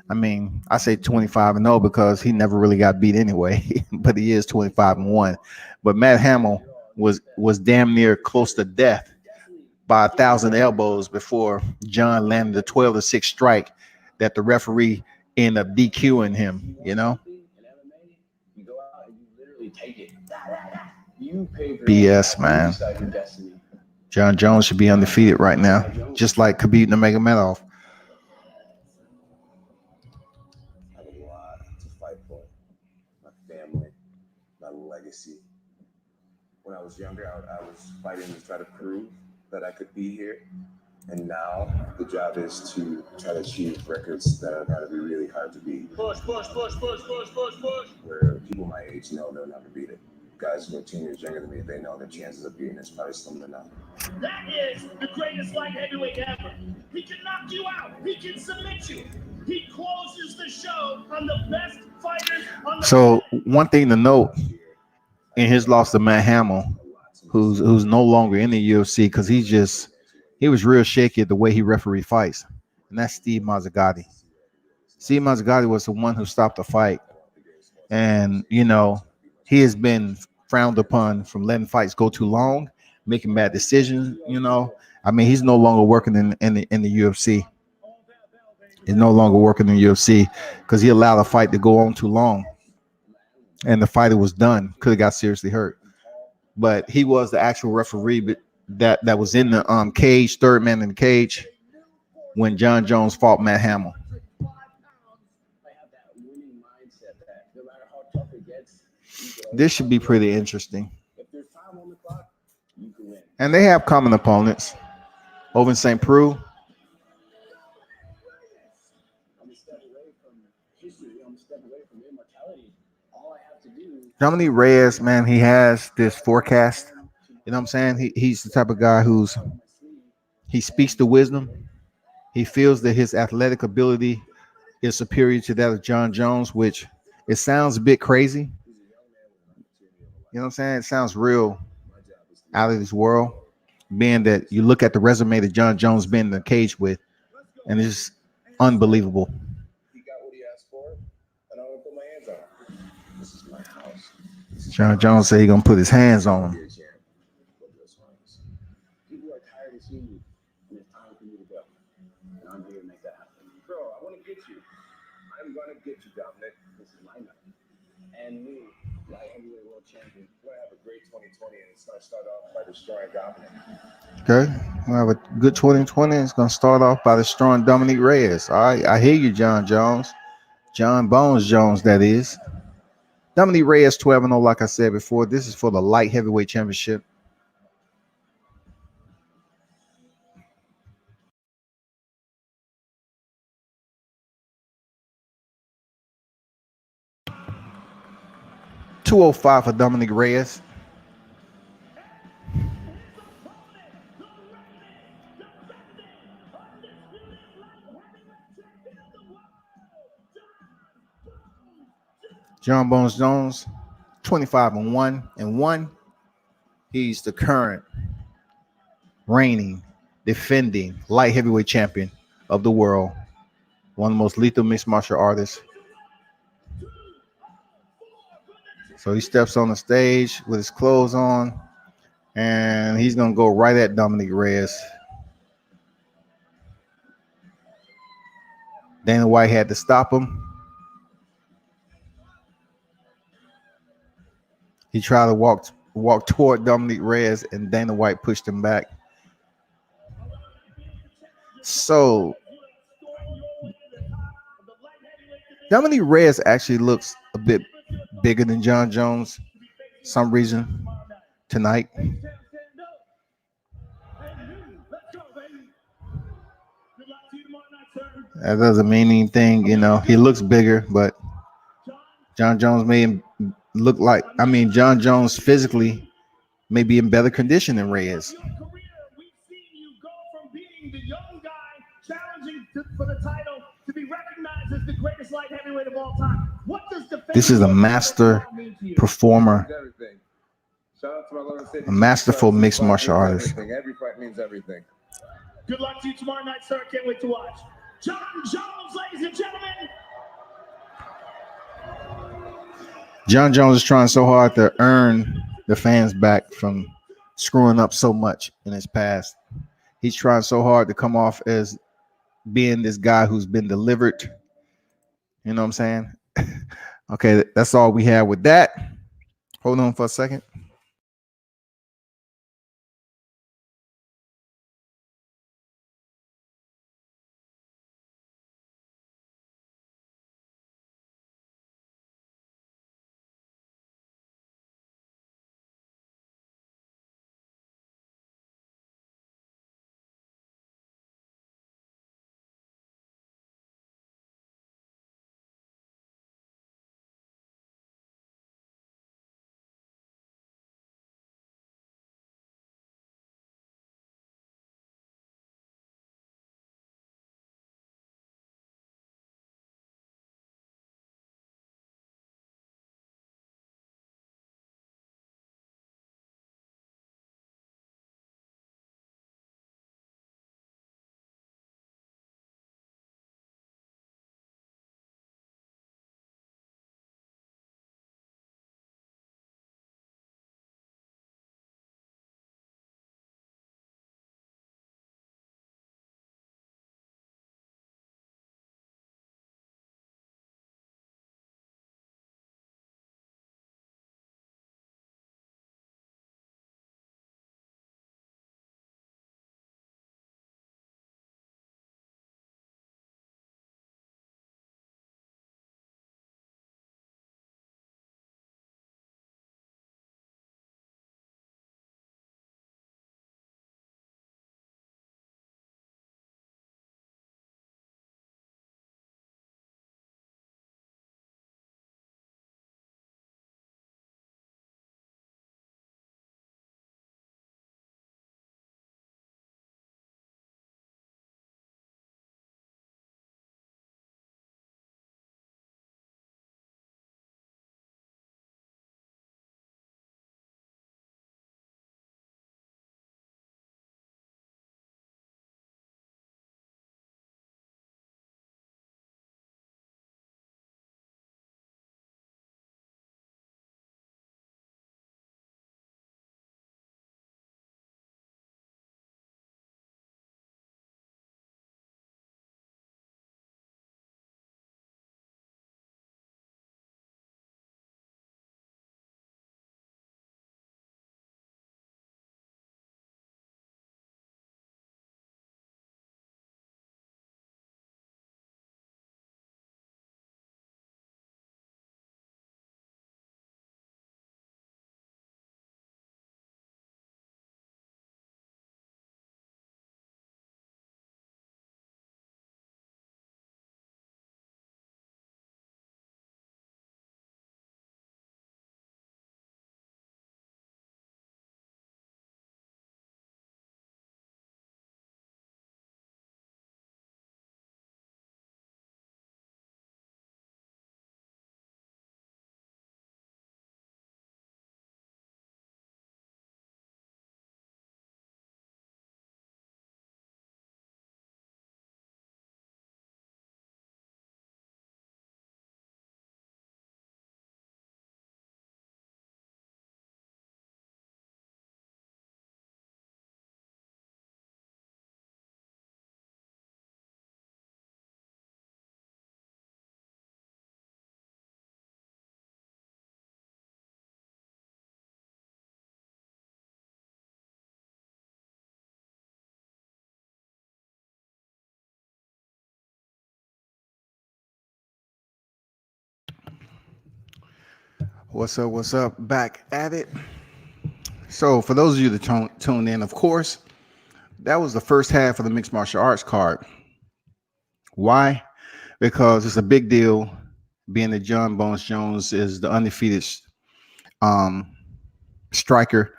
I mean, I say 25-0 because he never really got beat anyway, but he is 25-1. But Matt Hamill was damn near close to death by 1,000 elbows before John landed the 12-6 strike that the referee ended up DQing him, you know? You go out and you literally take it. You pay for BS, man. Jon Jones should be undefeated right now, just like Khabib Nurmagomedov. I have a lot to fight for. My family, my legacy. When I was younger, I was fighting to try to prove that I could be here. And now the job is to try to achieve records that are going to be really hard to beat. Push. Where people my age know they'll never beat it. Guys who are 10 years younger than me, they know their chances of beating it's probably slim to none. That is the greatest light heavyweight ever. He can knock you out. He can submit you. He closes the show on the best fighters on the So one thing to note in his loss to Matt Hamill, who's no longer in the UFC because he was real shaky at the way he referee fights, and that's Steve Mazzagatti. Steve Mazzagatti was the one who stopped the fight, and he has been frowned upon from letting fights go too long, making bad decisions. I mean, he's no longer working in the UFC. He's no longer working in the UFC because he allowed a fight to go on too long, and the fighter was done. Could have got seriously hurt, but he was the actual referee that was in the cage, third man in the cage, when Jon Jones fought Matt Hamill. This should be pretty interesting. And they have common opponents. Over in St. Preux. Dominic Reyes, man, he has this forecast. You know what I'm saying? He's the type of guy he speaks to wisdom. He feels that his athletic ability is superior to that of Jon Jones, which it sounds a bit crazy. You know what I'm saying? It sounds real out of this world, being that you look at the resume that Jon Jones been in the cage with, and it's unbelievable. He got what he asked for, and I'm going to put my hands on him. This is my house. Jon Jones said he's going to put his hands on him. People are tired of seeing you, and it's time for you to go. And I'm here to make that happen. Bro, I want to get you. I'm going to get you, Dominic. This is my night. And me. light heavyweight world champion. We're going to have a great 2020, and it's going to start off by destroying Dominic. Okay, we'll have a good 2020. It's going to start off by destroying Dominic Reyes. All right, I hear you, Jon Jones. Jon Bones Jones, that is. Dominic Reyes 12-0, like I said before. This is for the light heavyweight championship. $205 for Dominic Reyes. Jon Bones Jones, 25-1. He's the current reigning, defending light heavyweight champion of the world. One of the most lethal mixed martial artists. So he steps on the stage with his clothes on, and he's going to go right at Dominic Reyes. Dana White had to stop him. He tried to walk toward Dominic Reyes, and Dana White pushed him back. So Dominic Reyes actually looks a bit bigger than Jon Jones some reason tonight. That doesn't mean anything, you know. He looks bigger, but Jon Jones made him look like, Jon Jones physically may be in better condition than Reyes. We've seen you go from being the young guy challenging for the title to be recognized as the greatest light heavyweight of all time. What does defense This is a master performer, Everything. Shout out to my Lord and Savior. a masterful mixed martial artist. Every fight means everything. Good luck to you tomorrow night, sir. Can't wait to watch. Jon Jones, ladies and gentlemen. Jon Jones is trying so hard to earn the fans back from screwing up so much in his past. He's trying so hard to come off as being this guy who's been delivered. You know what I'm saying? Okay, that's all we have with that. Hold on for a second. What's up? What's up? Back at it. So, for those of you that tuned in, of course, that was the first half of the mixed martial arts card. Why? Because it's a big deal being that Jon Jones is the undefeated um, striker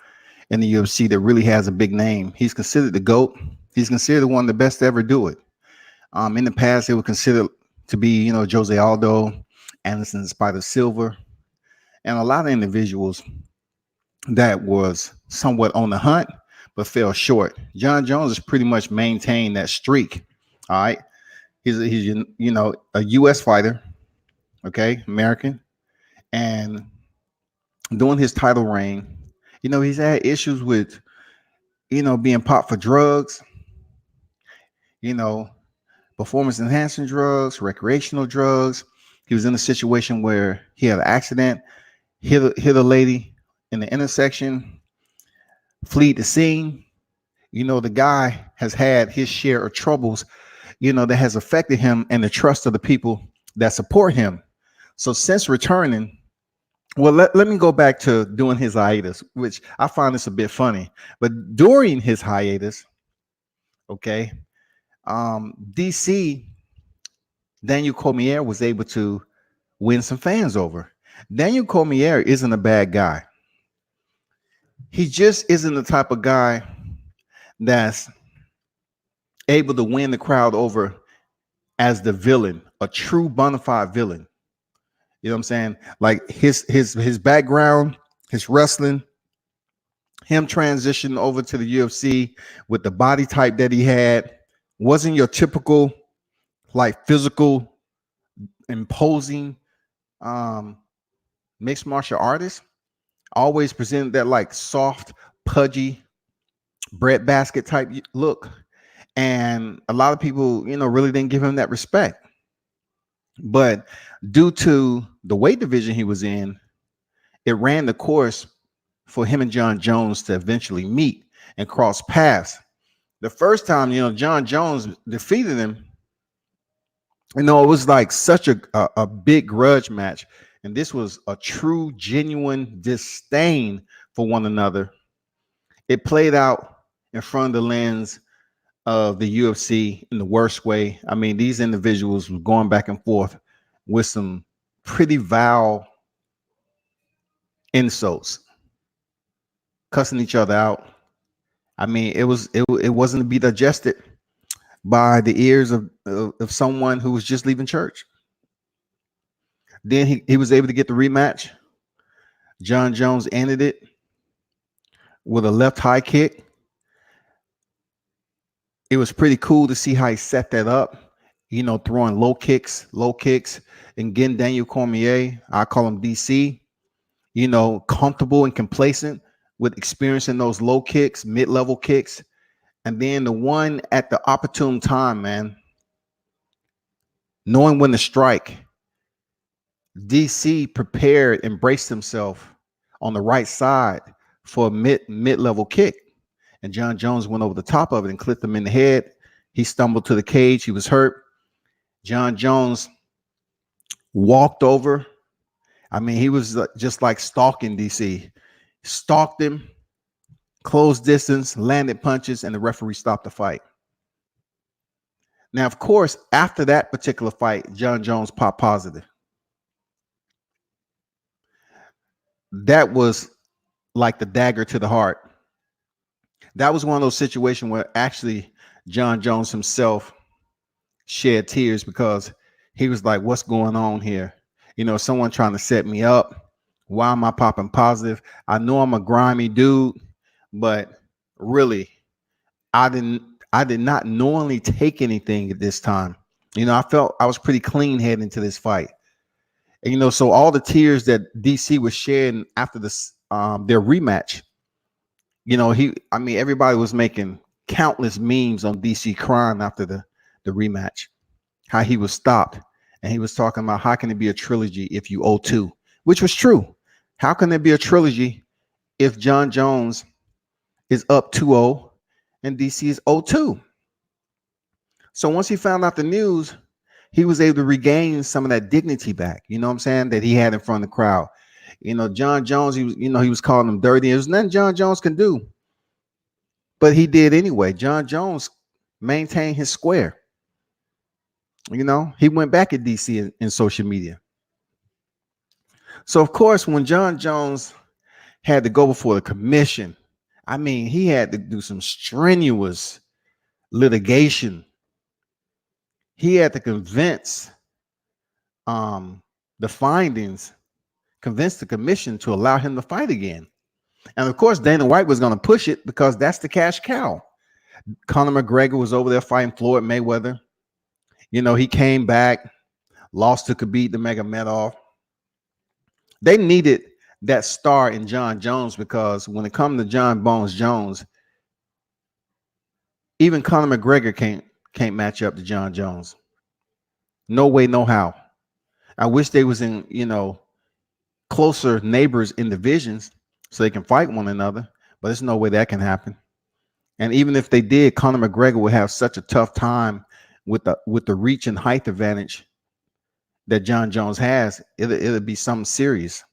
in the UFC that really has a big name. He's considered the GOAT. He's considered one of the best to ever do it. In the past, they were considered to be, Jose Aldo, Anderson Spider Silva, and a lot of individuals that was somewhat on the hunt but fell short. Jon Jones has pretty much maintained that streak. All right, he's a U.S. fighter, okay, American, and during his title reign, he's had issues with, being popped for drugs, performance enhancing drugs, recreational drugs. He was in a situation where he had an accident, hit a lady in the intersection, flee the scene. The guy has had his share of troubles, that has affected him and the trust of the people that support him. So since returning, well, let me go back to doing his hiatus, which I find this a bit funny. But during his hiatus, okay, DC, Daniel Cormier was able to win some fans over. Daniel Cormier isn't a bad guy. He just isn't the type of guy that's able to win the crowd over as the villain, a true bona fide villain. You know what I'm saying? Like his background, his wrestling, him transitioning over to the UFC with the body type that he had, wasn't your typical like physical, imposing mixed martial artist. Always presented that like soft, pudgy, breadbasket type look. And a lot of people, really didn't give him that respect. But due to the weight division he was in, it ran the course for him and Jon Jones to eventually meet and cross paths. The first time, Jon Jones defeated him, it was like such a big grudge match. And this was a true, genuine disdain for one another. It played out in front of the lens of the UFC in the worst way. I mean, these individuals were going back and forth with some pretty vile insults, cussing each other out. I mean, it wasn't to be digested by the ears of someone who was just leaving church. Then he was able to get the rematch. Jon Jones ended it with a left high kick. It was pretty cool to see how he set that up, throwing low kicks, and getting Daniel Cormier, I call him DC, comfortable and complacent with experiencing those low kicks, mid-level kicks. And then the one at the opportune time, man, knowing when to strike, DC prepared and braced himself on the right side for a mid-level kick. And Jon Jones went over the top of it and clipped him in the head. He stumbled to the cage. He was hurt. Jon Jones walked over. I mean, he was just like stalking DC. Stalked him, close distance, landed punches, and the referee stopped the fight. Now, of course, after that particular fight, Jon Jones popped positive. That was like the dagger to the heart. That was one of those situations where actually Jon Jones himself shed tears because he was like, what's going on here? Someone trying to set me up. Why am I popping positive? I know I'm a grimy dude, but really, I did not knowingly take anything at this time. I felt I was pretty clean heading into this fight. And, so all the tears that DC was shedding after this, their rematch, everybody was making countless memes on DC crying after the rematch, how he was stopped. And he was talking about how can it be a trilogy if you owe two, which was true. How can there be a trilogy if Jon Jones is up 2-0 and DC is 0-2? So once he found out the news, he was able to regain some of that dignity back, that he had in front of the crowd. Jon Jones, he was calling him dirty. There's nothing Jon Jones can do, but he did anyway. Jon Jones maintained his square. He went back at DC in social media. So of course, when Jon Jones had to go before the commission, he had to do some strenuous litigation. He had to convince the findings, convince the commission to allow him to fight again. And of course, Dana White was going to push it because that's the cash cow. Conor McGregor was over there fighting Floyd Mayweather. He came back, lost to Khabib Nurmagomedov. They needed that star in Jon Jones because when it comes to Jon Bones Jones, even Conor McGregor can't match up to Jon Jones. No way, no how. I wish they was in, closer neighbors in divisions so they can fight one another, but there's no way that can happen. And even if they did, Conor McGregor would have such a tough time with the reach and height advantage that Jon Jones has. It'll be something serious.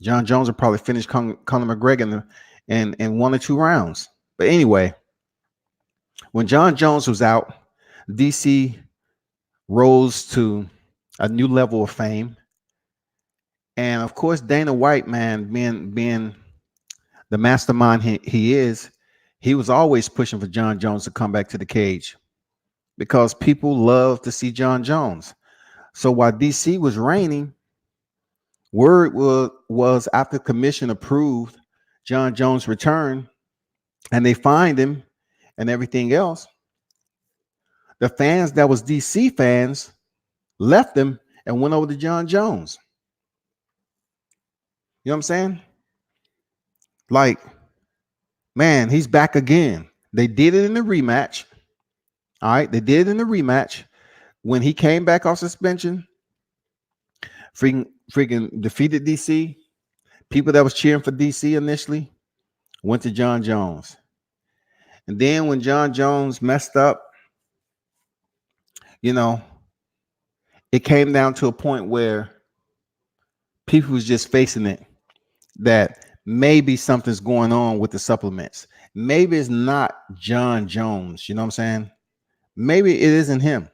Jon Jones will probably finish Conor McGregor in 1 or 2 rounds. But anyway, when Jon Jones was out, DC rose to a new level of fame. And of course, Dana White, man, being the mastermind he is, he was always pushing for Jon Jones to come back to the cage because people love to see Jon Jones. So while DC was reigning, word was after commission approved Jon Jones' return and they fined him and everything else, the fans that was DC fans left him and went over to Jon Jones. You know what I'm saying? Like, man, he's back again. They did it in the rematch. All right, they did it in the rematch. When he came back off suspension, freaking defeated DC. People that was cheering for DC initially went to Jon Jones. And then when Jon Jones messed up, it came down to a point where people was just facing it that maybe something's going on with the supplements. Maybe it's not Jon Jones. You know what I'm saying? Maybe it isn't him.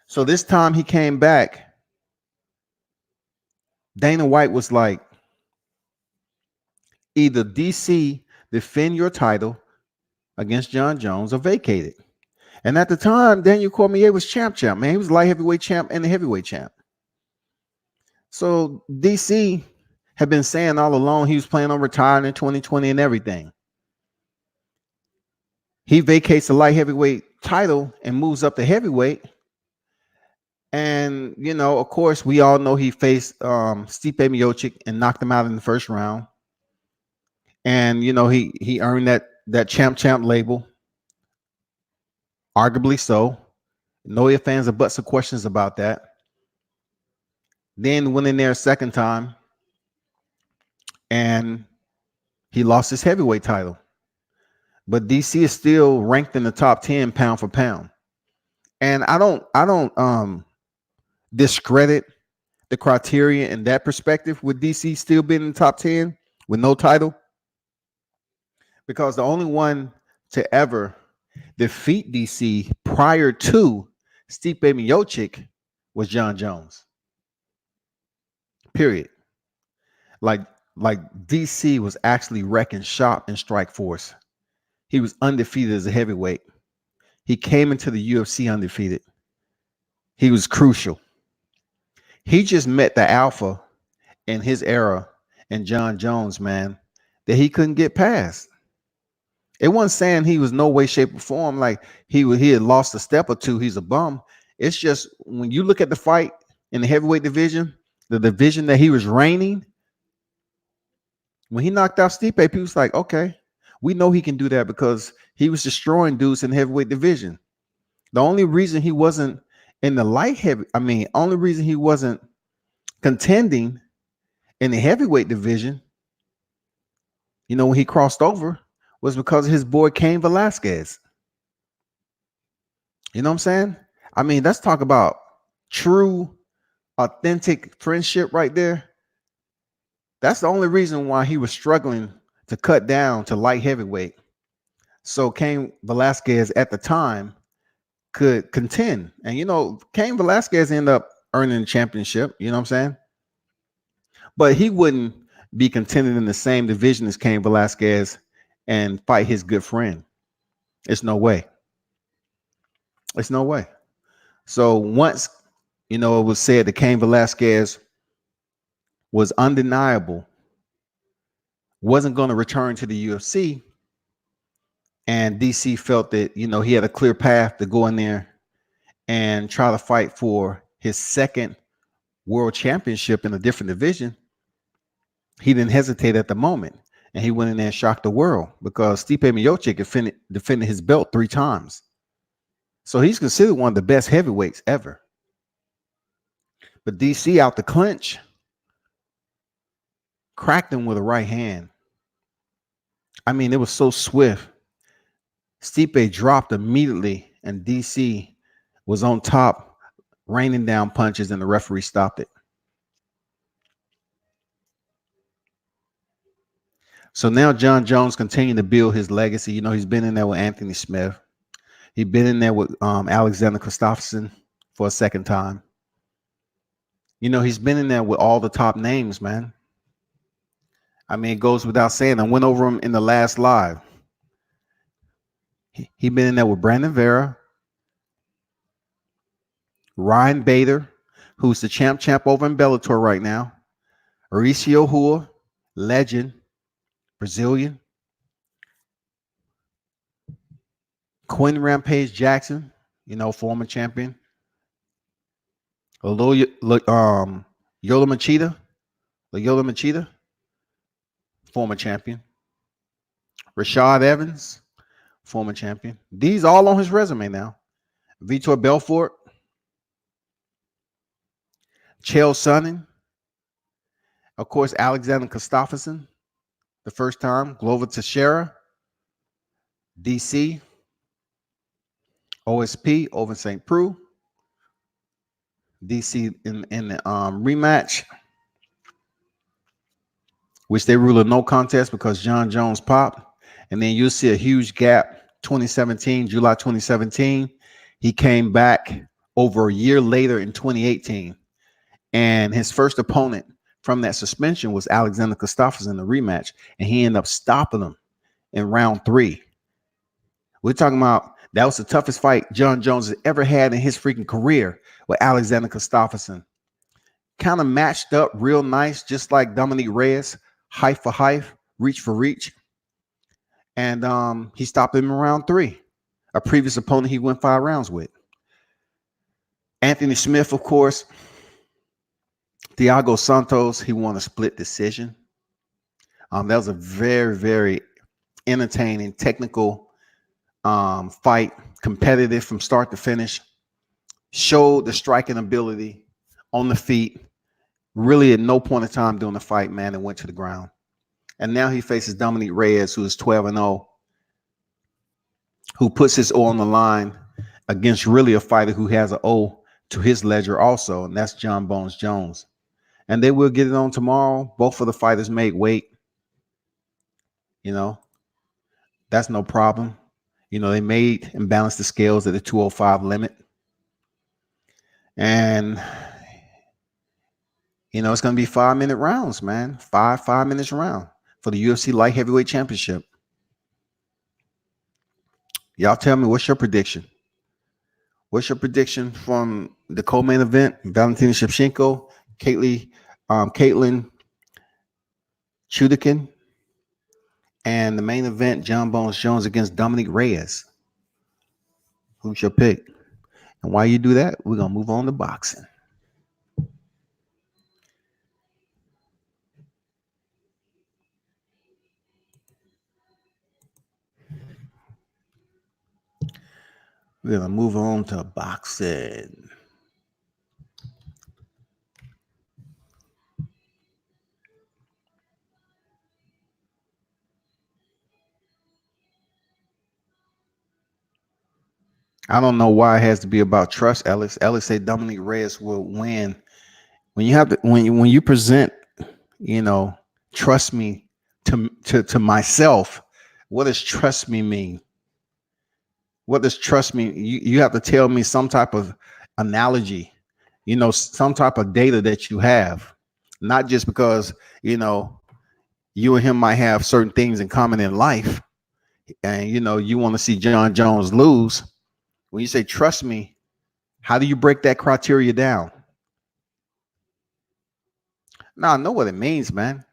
So this time he came back, Dana White was like, either DC defend your title against Jon Jones or vacate it. And at the time, Daniel Cormier was champ, man. He was light heavyweight champ and the heavyweight champ. So DC had been saying all along he was planning on retiring in 2020 and everything. He vacates the light heavyweight title and moves up to heavyweight. And, of course, we all know he faced Stipe Miocic and knocked him out in the first round. And, he earned that champ label. Arguably so. No ifs, fans, or buts or questions about that. Then went in there a second time. And he lost his heavyweight title. But DC is still ranked in the top 10 pound for pound. And I don't discredit the criteria in that perspective with DC still being in the top 10 with no title. Because the only one to ever defeat DC prior to Stipe Miocic was Jon Jones. Period. Like DC was actually wrecking shop in Strikeforce. He was undefeated as a heavyweight. He came into the UFC undefeated. He was crucial. He just met the alpha in his era and Jon Jones, man, that he couldn't get past. It wasn't saying he was no way, shape, or form like he had lost a step or two. He's a bum. It's just when you look at the fight in the heavyweight division, the division that he was reigning, when he knocked out Stipe, people was like, okay, we know he can do that because he was destroying dudes in the heavyweight division. The only reason he wasn't in the only reason he wasn't contending in the heavyweight division, when he crossed over, was because of his boy Cain Velasquez. You know what I'm saying? Let's talk about true authentic friendship right there. That's the only reason why he was struggling to cut down to light heavyweight. So Cain Velasquez at the time could contend. And, Cain Velasquez ended up earning the championship. You know what I'm saying? But he wouldn't be contending in the same division as Cain Velasquez and fight his good friend. It's no way. It's no way. So once, it was said that Cain Velasquez was undeniable, wasn't going to return to the UFC, and DC felt that, he had a clear path to go in there and try to fight for his second world championship in a different division, he didn't hesitate at the moment. And he went in there and shocked the world because Stipe Miocic defended his belt 3 times. So he's considered one of the best heavyweights ever. But DC out the clinch, cracked him with a right hand. I mean, it was so swift. Stipe dropped immediately, and DC was on top, raining down punches, and the referee stopped it. So now Jon Jones continuing to build his legacy. He's been in there with Anthony Smith. He's been in there with Alexander Gustafsson for a second time. He's been in there with all the top names, man. I mean, it goes without saying. I went over him in the last live. He been in there with Brandon Vera, Ryan Bader, who's the champ over in Bellator right now, Mauricio Hua, legend, Brazilian, Quinn Rampage Jackson, former champion, Yola Machida, former champion, Rashad Evans, former champion. These all on his resume now. Vitor Belfort, Chael Sonnen, of course, Alexander Gustafsson, the first time, Glover Teixeira, DC, OSP over St. Preux, DC in the rematch, which they ruled a no contest because Jon Jones popped. And then you'll see a huge gap. July 2017, he came back over a year later in 2018. And his first opponent from that suspension was Alexander Gustafsson in the rematch. And he ended up stopping him in round 3. We're talking about that was the toughest fight Jon Jones has ever had in his freaking career with Alexander Gustafsson. Kind of matched up real nice, just like Dominique Reyes, height for height, reach for reach. And he stopped him in round 3. A previous opponent he went 5 rounds with. Anthony Smith, of course. Thiago Santos, he won a split decision. That was a very, very entertaining, technical fight, competitive from start to finish. Showed the striking ability on the feet. Really at no point in time during the fight, man, and went to the ground. And now he faces Dominique Reyes, who is 12-0, who puts his O on the line against really a fighter who has an O to his ledger also, and that's Jon Bones Jones. And they will get it on tomorrow. Both of the fighters make weight. That's no problem. They made and balanced the scales at the 205 limit. And, it's going to be 5-minute rounds, man. 5 minutes round for the UFC Light Heavyweight Championship. Y'all tell me, what's your prediction? What's your prediction from the co-main event? Valentina Shevchenko, Caitlin Chudikin, and the main event, Jon Bones Jones against Dominique Reyes. Who's your pick? And while you do that, we're going to move on to boxing. We're going to move on to boxing. I don't know why it has to be about trust, Ellis. Ellis said Dominique Reyes will win when you present, trust me to myself, what does trust me mean? What does trust mean? You have to tell me some type of analogy, some type of data that you have, not just because, you and him might have certain things in common in life. And, you want to see Jon Jones lose. When you say, trust me, how do you break that criteria down? Now, I know what it means, man.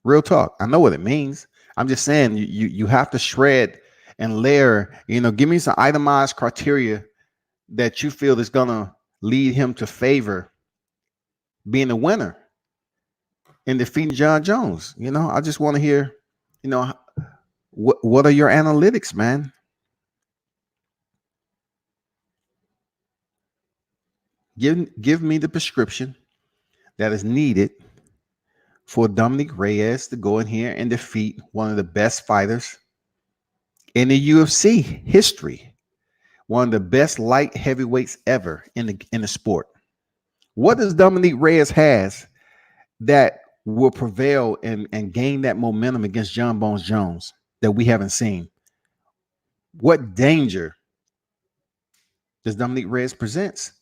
Real talk. I know what it means. I'm just saying you have to shred and layer, give me some itemized criteria that you feel is going to lead him to favor being a winner and defeating Jon Jones. I just want to hear, what are your analytics, man? Give me the prescription that is needed for Dominic Reyes to go in here and defeat one of the best fighters in the UFC history, one of the best light heavyweights ever in the sport. What does Dominic Reyes has that will prevail and gain that momentum against Jon Bones Jones that we haven't seen? What danger does Dominic Reyes presents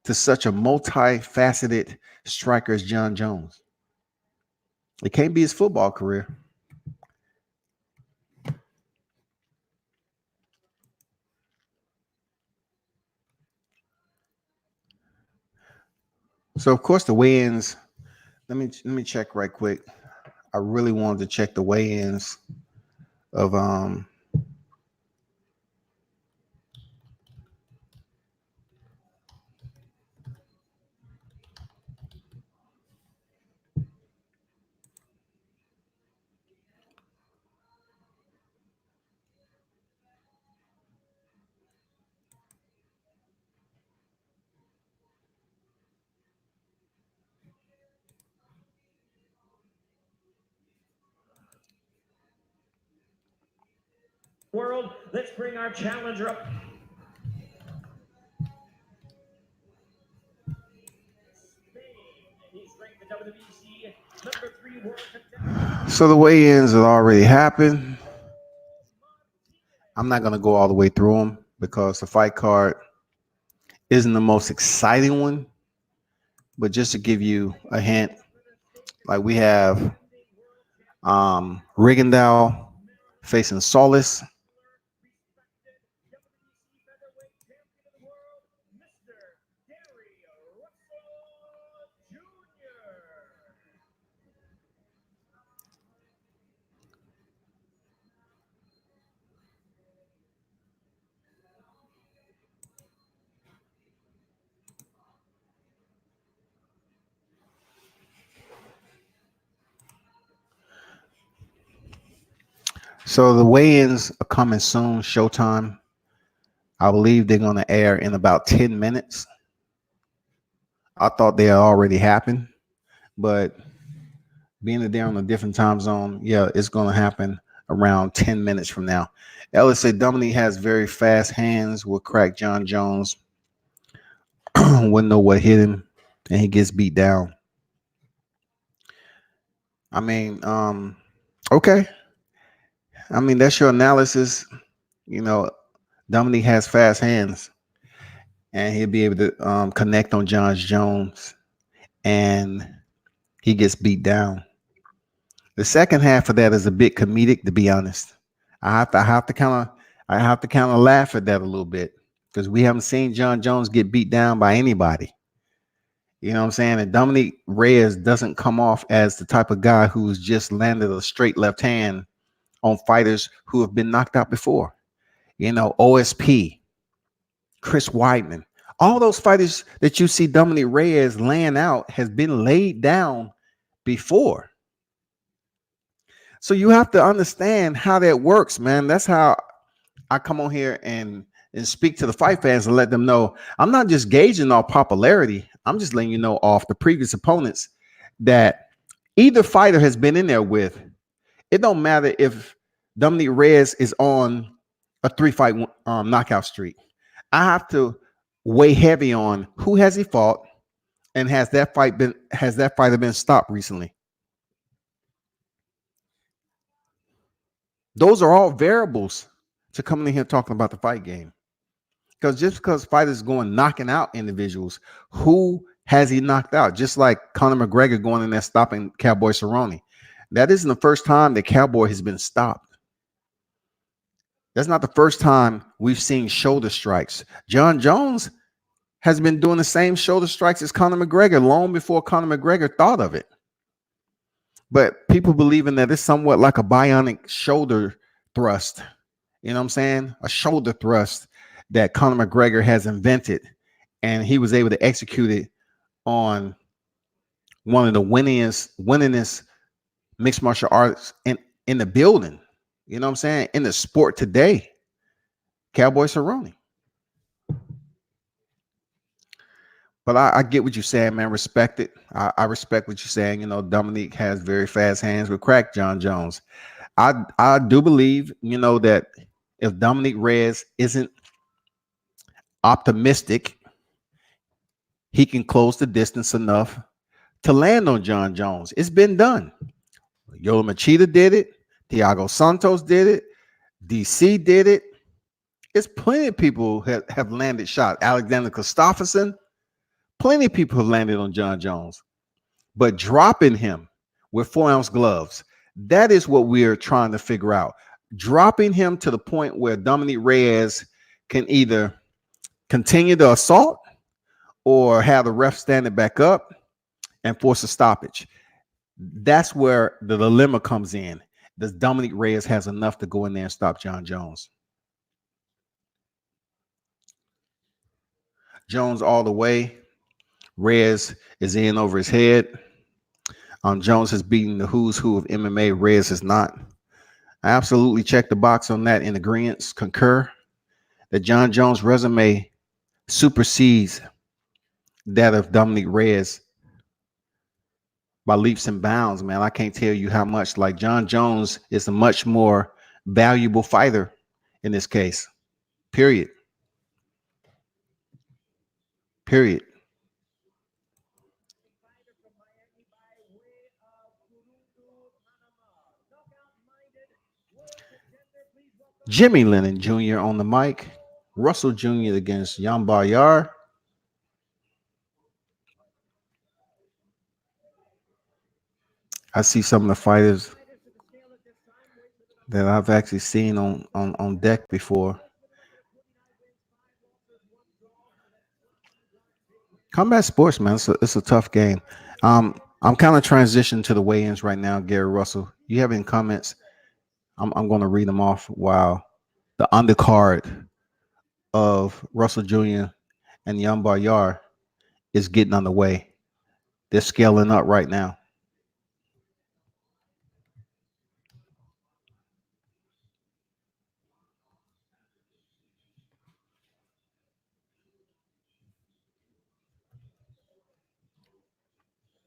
to such a multifaceted striker as Jon Jones? It can't be his football career. So, of course, the weigh-ins. Let me check right quick. I really wanted to check the weigh-ins of World, let's bring our challenger up. So the weigh-ins have already happened. I'm not going to go all the way through them because the fight card isn't the most exciting one. But just to give you a hint, like we have Rigondeaux facing Solis. So the weigh-ins are coming soon, Showtime. I believe they're going to air in about 10 minutes. I thought they had already happened, but being that they're on a different time zone, yeah, it's going to happen around 10 minutes from now. Ellis said Dominic has very fast hands, will crack Jon Jones, wouldn't know what hit him, and he gets beat down. I mean, okay. I mean, that's your analysis. Dominic has fast hands, and he'll be able to connect on Jon Jones, and he gets beat down. The second half of that is a bit comedic, to be honest. I have to kind of laugh at that a little bit because we haven't seen Jon Jones get beat down by anybody. You know what I'm saying? And Dominic Reyes doesn't come off as the type of guy who's just landed a straight left hand on fighters who have been knocked out before. OSP, Chris Weidman, all those fighters that you see Dominic Reyes laying out has been laid down before. So you have to understand how that works, man. That's how I come on here and speak to the fight fans and let them know I'm not just gauging off popularity. I'm just letting you know off the previous opponents that either fighter has been in there with. It don't matter if Dominic Reyes is on a 3-fight knockout streak. I have to weigh heavy on who has he fought And has that fighter been stopped recently? Those are all variables to coming in here talking about the fight game. Because just because fighters going knocking out individuals, who has he knocked out? Just like Conor McGregor going in there stopping Cowboy Cerrone. That isn't the first time that Cowboy has been stopped. That's not the first time we've seen shoulder strikes. Jon Jones has been doing the same shoulder strikes as Conor McGregor long before Conor McGregor thought of it. But people believing that it's somewhat like a bionic shoulder thrust. You know what I'm saying? A shoulder thrust that Conor McGregor has invented, and he was able to execute it on one of the winningest mixed martial arts in the building. You know what I'm saying? In the sport today, Cowboy Cerrone. But I get what you're saying, man. Respect it. I respect what you're saying. You know, Dominique has very fast hands with crack Jon Jones. I do believe, you know, that if Dominique Reyes isn't optimistic, he can close the distance enough to land on Jon Jones. It's been done. Yola Machida did it. Thiago Santos did it. DC did it. It's plenty of people have landed shot. Alexander Gustafsson. Plenty of people have landed on Jon Jones. But dropping him with 4-ounce gloves, that is what we're trying to figure out. Dropping him to the point where Dominique Reyes can either continue the assault or have the ref stand it back up and force a stoppage. That's where the dilemma comes in. Does Dominique Reyes has enough to go in there and stop Jon Jones? Jones all the way. Reyes is in over his head. Jones has beaten the who's who of MMA. Reyes is not. I absolutely check the box on that in agreement. Concur that Jon Jones' resume supersedes that of Dominique Reyes by leaps and bounds, man. I can't tell you how much. Like, Jon Jones is a much more valuable fighter in this case. Period. Period. Jimmy Lennon Jr. on the mic. Russell Jr. against Jan Bayar. I see some of the fighters that I've actually seen on deck before. Combat sports, man, it's a tough game. I'm kind of transitioning to the weigh-ins right now, Gary Russell. You have any comments? I'm going to read them off while the undercard of Russell Jr. and Jan Bayar is getting underway. They're scaling up right now.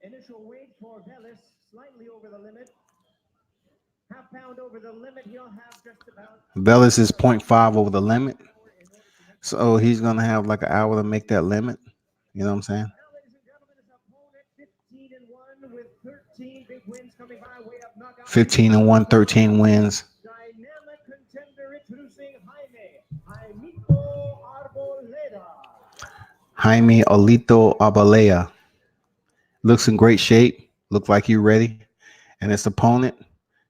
Initial weight for Bellis, slightly over the limit. Half pound over the limit, he'll have just about. Bellis is 0.5 over the limit. So he's going to have like an hour to make that limit. You know what I'm saying? Now, ladies and gentlemen, his opponent 15-1 with 13 big wins coming by way of knockout. 15-1, 13 wins. Dynamic contender introducing Jaimito Arboleda. Jaime Olito Arboleda. Looks in great shape. Look like you're ready. And his opponent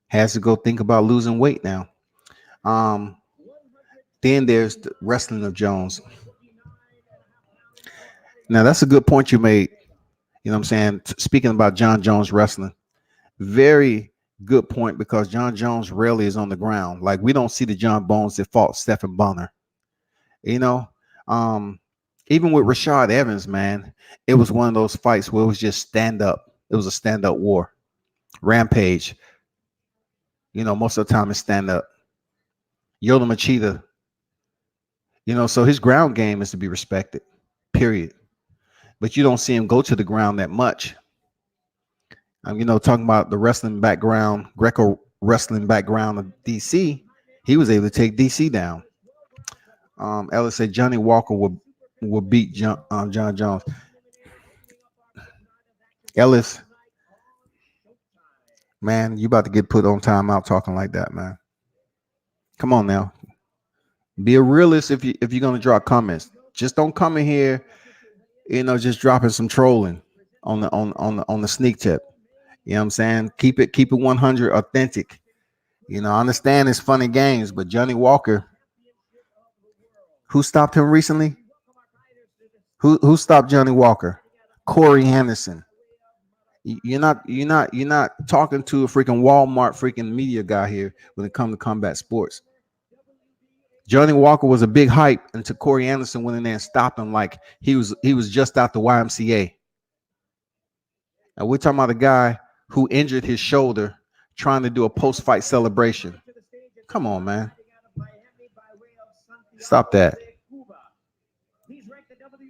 has to go think about losing weight now. Then there's the wrestling of Jones. Now, that's a good point you made. You know what I'm saying? Speaking about Jon Jones wrestling. Very good point, because Jon Jones rarely is on the ground. Like, we don't see the John Bones that fought Stephen Bonner. You know? Even with Rashad Evans, man, it was one of those fights where it was just stand up. It was a stand-up war. Rampage. You know, most of the time it's stand up. Yola Machida. You know, so his ground game is to be respected. Period. But you don't see him go to the ground that much. You know, talking about the wrestling background, Greco wrestling background of DC, he was able to take DC down. Ellis said Johnny Walker will beat Jon Jones. Ellis, man, you about to get put on timeout talking like that, man. Come on now. Be a realist if you're gonna drop comments. Just don't come in here, just dropping some trolling on the sneak tip. You know what I'm saying? Keep it 100 authentic. I understand it's funny games, but Johnny Walker, who stopped him recently? Who stopped Johnny Walker? Corey Anderson. You're not talking to a freaking Walmart freaking media guy here when it comes to combat sports. Johnny Walker was a big hype until Corey Anderson went in there and stopped him like he was just out the YMCA. Now we're talking about a guy who injured his shoulder trying to do a post-fight celebration. Come on, man. Stop that.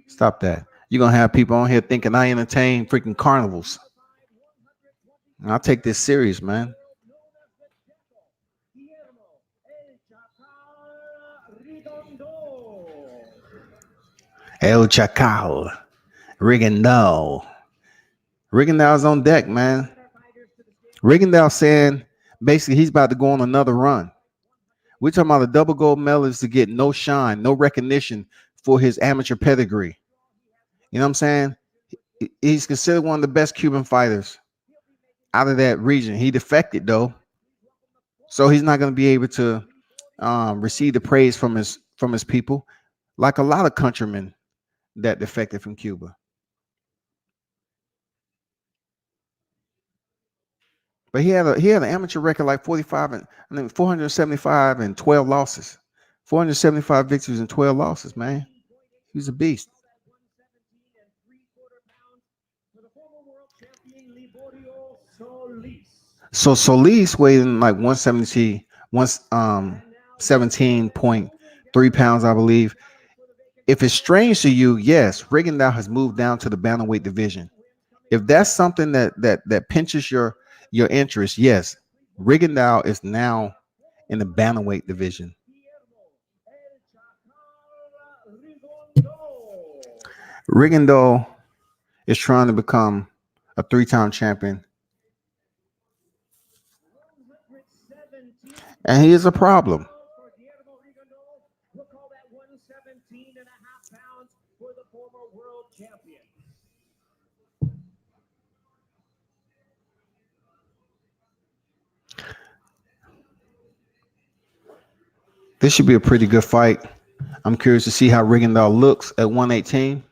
Stop that. You're going to have people on here thinking I entertain freaking carnivals. And I take this serious, man. El Chacal. Rigondeaux. Rigondeaux's on deck, man. Rigondeaux saying basically he's about to go on another run. We're talking about a double gold medalist to get no shine, no recognition for his amateur pedigree. You know what I'm saying? He's considered one of the best Cuban fighters out of that region. He defected though, so he's not going to be able to receive the praise from his people, like a lot of countrymen that defected from Cuba. But he had an amateur record like 475 and 12 losses. 475 victories and 12 losses, man. He was a beast. So Solis weighed in like 17.3 pounds, I believe. If it's strange to you, yes, Rigondeaux has moved down to the bantamweight division. If that's something that pinches your interest, yes, Rigondeaux is now in the bantamweight division. Rigondeaux is trying to become a 3-time champion. And he is a problem. This should be a pretty good fight. I'm curious to see how Rigondeaux looks at 118.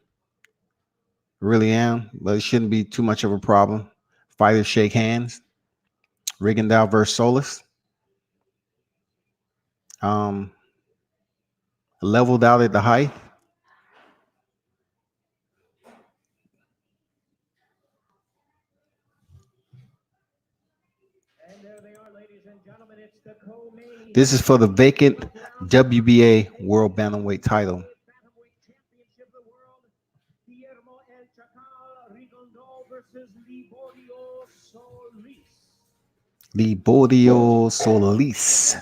Really am, but it shouldn't be too much of a problem. Fighters shake hands. Rigondeaux versus Solis. Leveled out at the height. This is for the vacant WBA World Bantamweight title. Liborio Solis.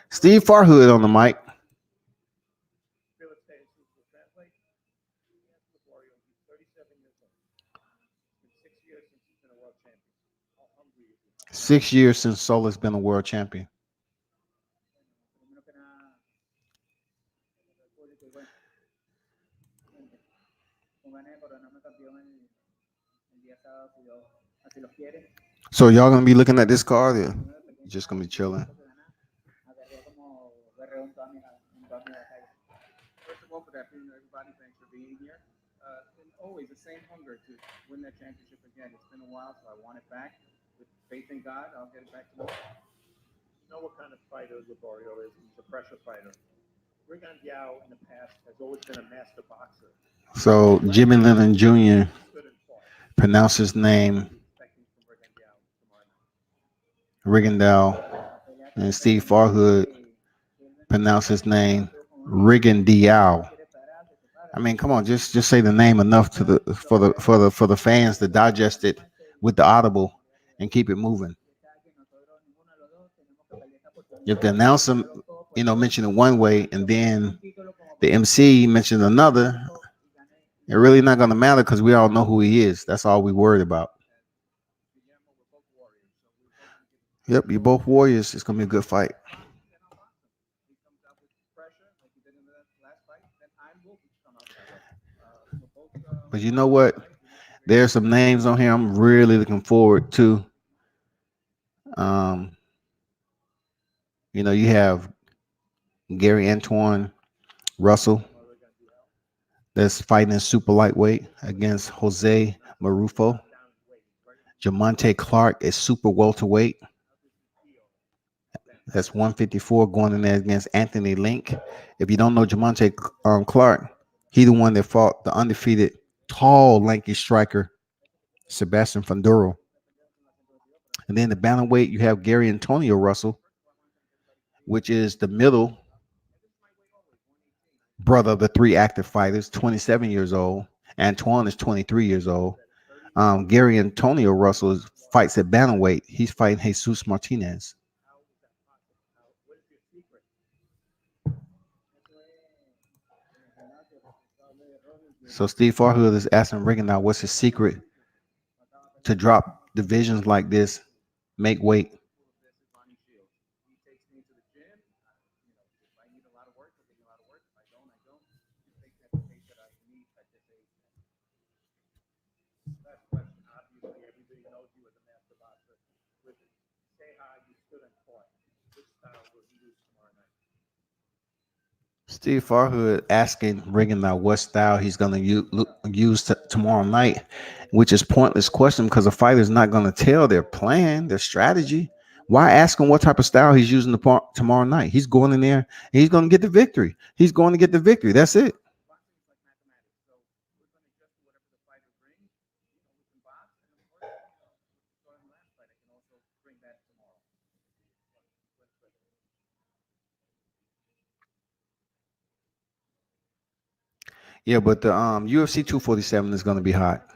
Steve Farhood on the mic. Six years since Solis been a world champion. So y'all gonna be looking at this card, or just gonna be chilling? First of all, good afternoon, everybody. Thanks for being here. And always the same hunger to win that championship again. It's been a while, so I want it back. With faith in God, I'll get it back tomorrow. You know what kind of fighter Liborio is? He's a pressure fighter. Rigondeaux in the past has always been a master boxer. So Jimmy Lennon Jr. pronounced his name Rigondeaux, and Steve Farhood pronounced his name Rigondeaux. I mean, come on, just say the name enough to for the fans to digest it with the audible and keep it moving. If the announcer, mentioned it one way and then the MC mentioned another, It really not going to matter because we all know who he is. That's all we worried about. Yep, you're both warriors. It's going to be a good fight. But you know what? There's some names on here I'm really looking forward to. You have Gary Antoine Russell that's fighting in super lightweight against Jose Marufo. Jamonte Clark is super welterweight. That's 154 going in there against Anthony Link. If you don't know Jamonte Clark, he the one that fought the undefeated, tall, lanky striker, Sebastian Funduro. And then the bantamweight, you have Gary Antonio Russell, which is the middle brother of the three active fighters, 27 years old. Antoine is 23 years old. Gary Antonio Russell fights at bantamweight. He's fighting Jesus Martinez. So Steve Farhood is asking Reagan now, what's his secret to drop divisions like this, make weight? Steve Farhood asking Reagan now what style he's going to use tomorrow night, which is pointless question because the fighter is not going to tell their plan, their strategy. Why ask him what type of style he's using tomorrow night? He's going in there and he's going to get the victory. He's going to get the victory. That's it. Yeah, but the UFC 247 is going to be hot.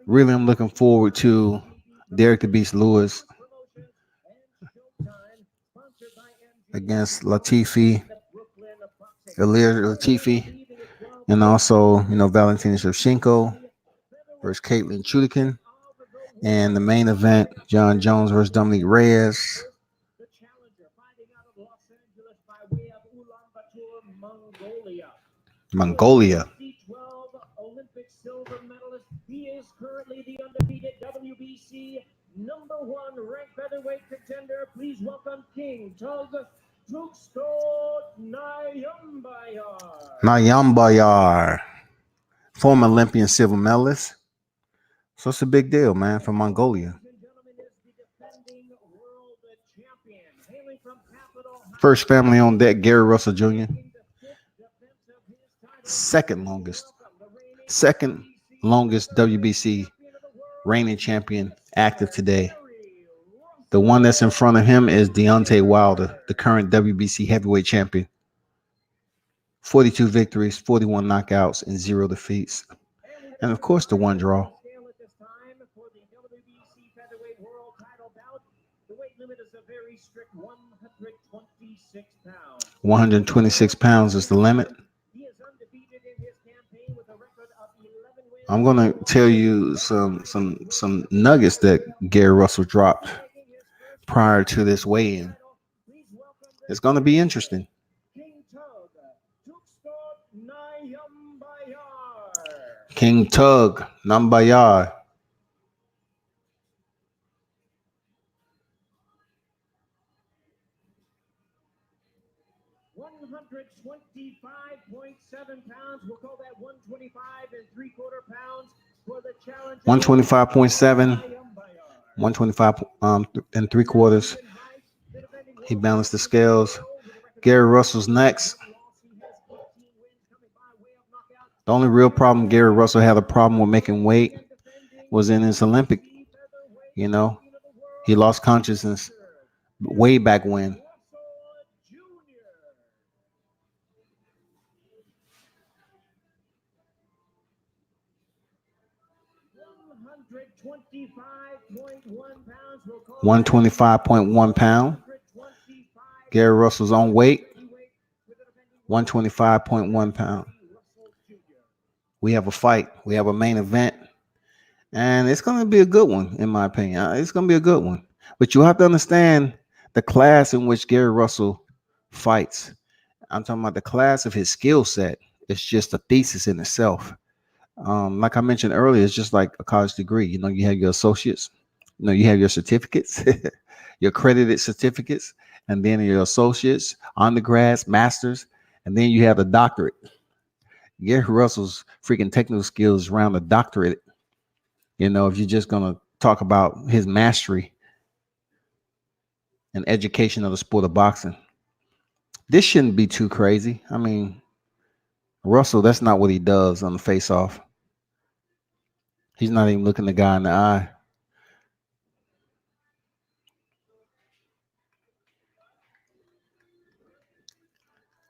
Really, I'm looking forward to Derek the Beast Lewis against Ilir Latifi, and also, Valentina Shevchenko versus Caitlin Chudikin, and the main event, Jon Jones versus Dominic Reyes. Mongolia. Olympic silver medalist. He is currently the undefeated WBC #1 ranked featherweight contender. Please welcome King Tug Tuksko Nayambayar, former Olympian silver medalist. So it's a big deal, man, for Mongolia. First family on deck, Gary Russell Jr. Second longest WBC reigning champion active today. The one that's in front of him is Deontay Wilder, the current WBC heavyweight champion. 42 victories, 41 knockouts, and 0 defeats. And of course, the one draw. 126 pounds is the limit. I'm gonna tell you some nuggets that Gary Russell dropped prior to this weigh-in. It's gonna be interesting. King Tug Nambayar. £125.7. We'll call that 125 3/4 pounds for the challenge. 125.7, 125 3/4. He balanced the scales. Gary Russell's next. The only real problem Gary Russell had a problem with making weight was in his Olympic. He lost consciousness way back when. £125.1 pound. Gary Russell's on weight. 125.1 pound. We have a fight. We have a main event. And it's going to be a good one, in my opinion. It's going to be a good one. But you have to understand the class in which Gary Russell fights. I'm talking about the class of his skill set. It's just a thesis in itself. Like I mentioned earlier, it's just like a college degree. You know, you have your associates, you know, you have your certificates, your accredited certificates, and then your associates, undergrads, masters, and then you have the doctorate. Gary Russell's freaking technical skills around the doctorate. You know, if you're just gonna talk about his mastery and education of the sport of boxing, this shouldn't be too crazy. I mean, Russell, that's not what he does on the face-off. He's not even looking the guy in the eye.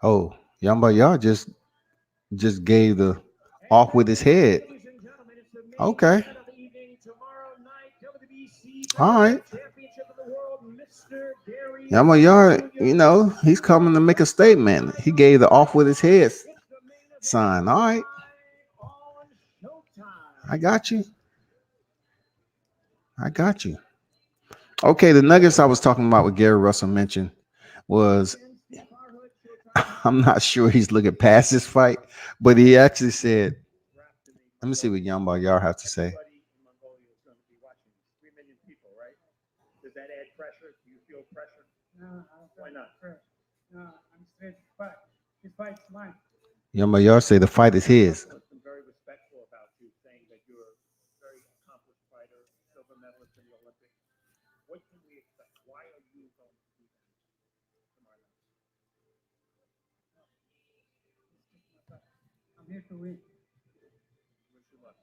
Oh, y'all just gave the off with his head. Okay. All right. Y'all, you know, he's coming to make a statement. He gave the off with his head sign. All right. I got you. Okay, the nuggets I was talking about what Gary Russell mentioned was I'm not sure he's looking past this fight, but he actually said, let me see what Young Yar have to say. Does that add pressure? Do you feel pressure? No, why not? No, I'm straight to fight. This fight's mine. Young Yar say the fight is his. I'm very respectful about you, saying that you're a very accomplished fighter, silver medalist in the Olympics. What can we expect? Why are you going to do that tomorrow night? I'm here to win. Wish you luck.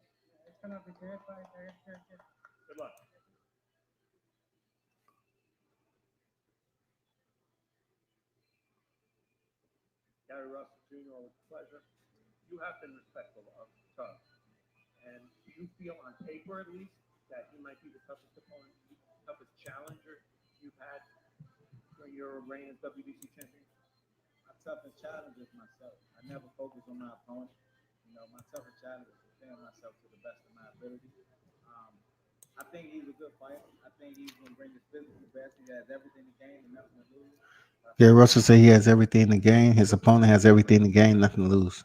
It's gonna be a great fight. Good luck. Gary Russell Jr., with pleasure. You have been respectful of Tug. And do you feel on paper at least that he might be the toughest opponent, toughest challenger you've had during your reign as WBC champion? My toughest challenge is myself. I never focus on my opponent. You know, my toughest challenge is preparing myself to the best of my ability. I think he's a good fighter. I think he's going to bring his physical best. He has everything to gain and nothing to lose. Gary Russell said he has everything to gain. His opponent has everything to gain, nothing to lose.